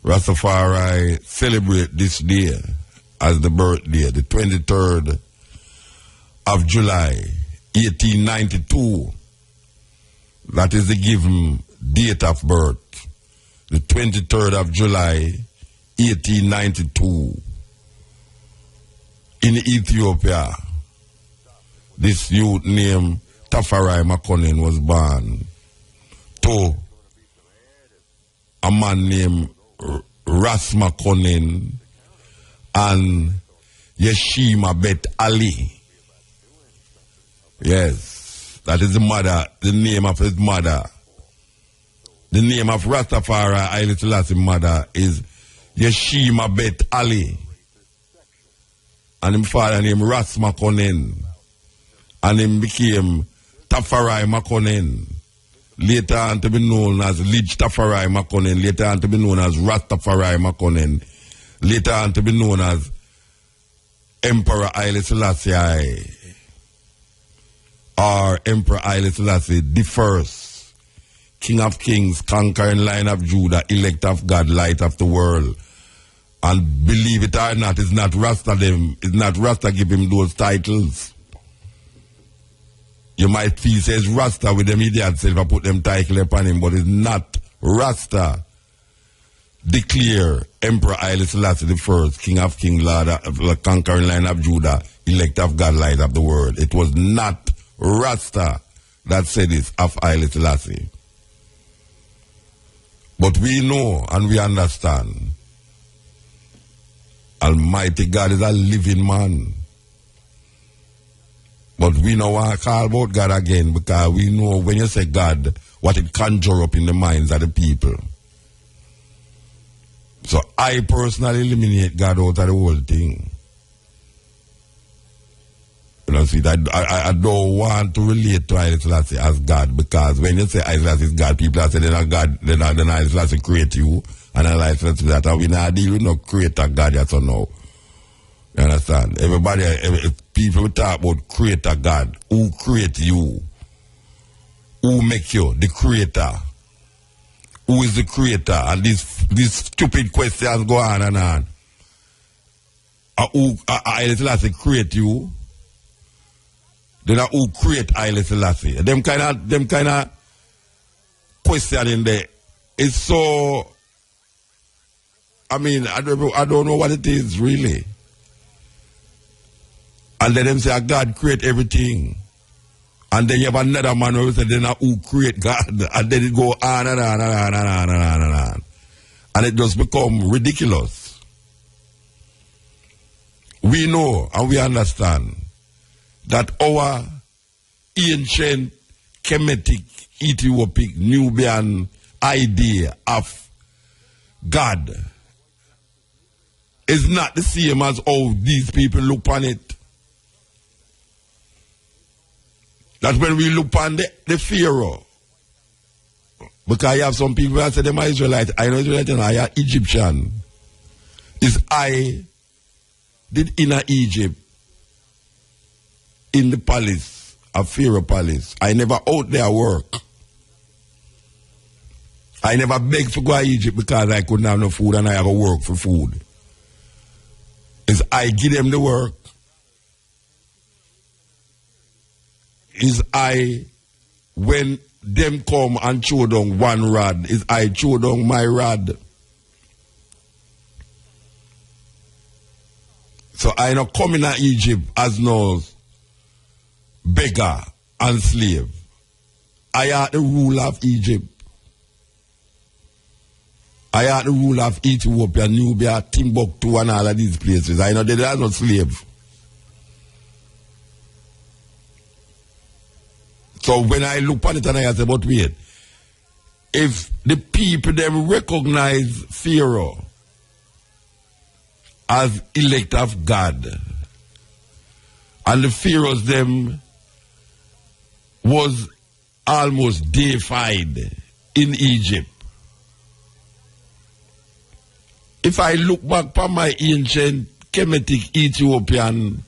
Rastafari celebrate this day as the birthday, the 23rd of July, 1892. That is the given date of birth. The 23rd of July, 1892. In Ethiopia, this youth named Tafari Makonnen was born to a man named Ras Makonnen and Yeshima Bet Ali. Yes, that is the mother, the name of his mother. The name of Rastafari Haile Selassie's mother is Yeshima Bet Ali. And his father named Ras Makonnen. And him became Tafari Makonnen. Later on to be known as Lige Tafari Makonnen. Later on to be known as Rastafari Makonnen. Later on to be known as Emperor Haile Selassie. Or Emperor Haile Selassie the first. King of Kings, conquering Lion of Judah, elect of God, light of the world. And believe it or not, it's not Rasta give him those titles. You might feel says Rasta with them idiot self I put them title upon him, but it's not Rasta. Declare Emperor Haile Selassie the first, King of Kings, Lord of conquering Lion of Judah, elect of God, light of the world. It was not Rasta that said this of Haile Selassie. But we know and we understand Almighty God is a living man. But we know what I call about God again because we know when you say God, what it conjure up in the minds of the people. So I personally eliminate God out of the whole thing. You know, see, I don't want to relate to Haile Selassie as God because when you say Haile Selassie is God, people are saying then God, then Haile Selassie create you. And I like that we not deal with no creator God yet so now. You understand? People talk about creator God. Who create you? Who make you? The creator. Who is the creator? And these stupid questions go on and on. Haile Selassie create you? Then who create Haile Selassie? Them kind of question in there is so. I mean, I don't know what it is really. And then them say God create everything. And then you have another man who said then who create God. And then it go on and on and on and on and on and on. And it just become ridiculous. We know and we understand that our ancient Kemetic, Ethiopic, Nubian idea of God is not the same as how these people look on it. That's when we look on the Pharaoh. Because you have some people that say them are Israelites. I know Israelites and I are Egyptian. Is I did inner Egypt in the palace, a Pharaoh palace. I never out there work. I never begged to go to Egypt because I couldn't have no food and I have to work for food. Is I give them the work. Is I, when them come and throw down one rod, is I throw down my rod. So I not coming to Egypt as no beggar and slave. I are the rule of Egypt. I are the rule of Ethiopia, Nubia, Timbuktu and all of these places. I know they are not slave. So when I look at it and I say, but wait, if the people them recognize Pharaoh as elect of God, and the Pharaohs them was almost deified in Egypt. If I look back on my ancient Kemetic Ethiopian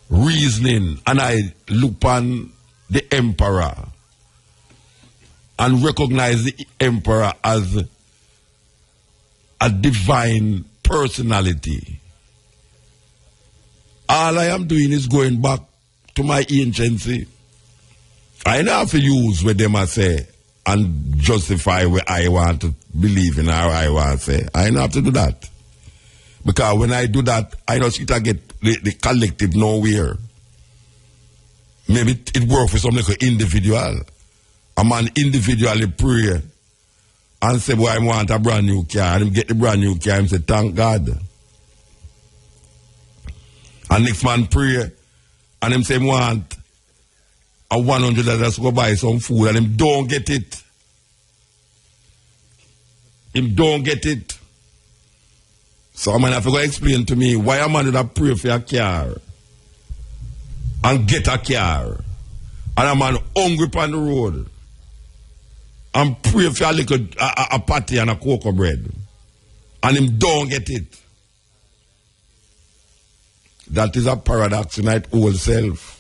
reasoning and I look on the emperor and recognize the emperor as a divine personality, all I am doing is going back to my anciency. I don't have to use what them I say and justify what I want to believe in or I want to say. I don't have to do that. Because when I do that, I don't see to get the collective nowhere. Maybe it works for some like individual. A man individually pray and say, boy, I want a brand new car. And him get the brand new car and say, thank God. And next man pray and him say, want a $100 to go buy some food and him don't get it. Him don't get it. So a man have to go explain to me why a man would have pray for a car and get a car and a man hungry on the road and pray for a little a patty and a cocoa bread and him don't get it. That is a paradox in its whole self.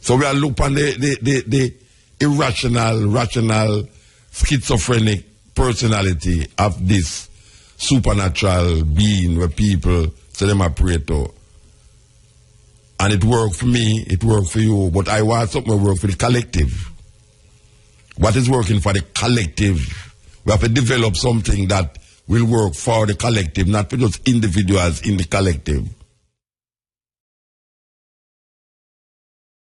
So we are looking at the irrational, rational, schizophrenic personality of this supernatural being where people say them are pray to. And it worked for me, it worked for you, but I want something to work for the collective. What is working for the collective? We have to develop something that will work for the collective, not for just individuals in the collective.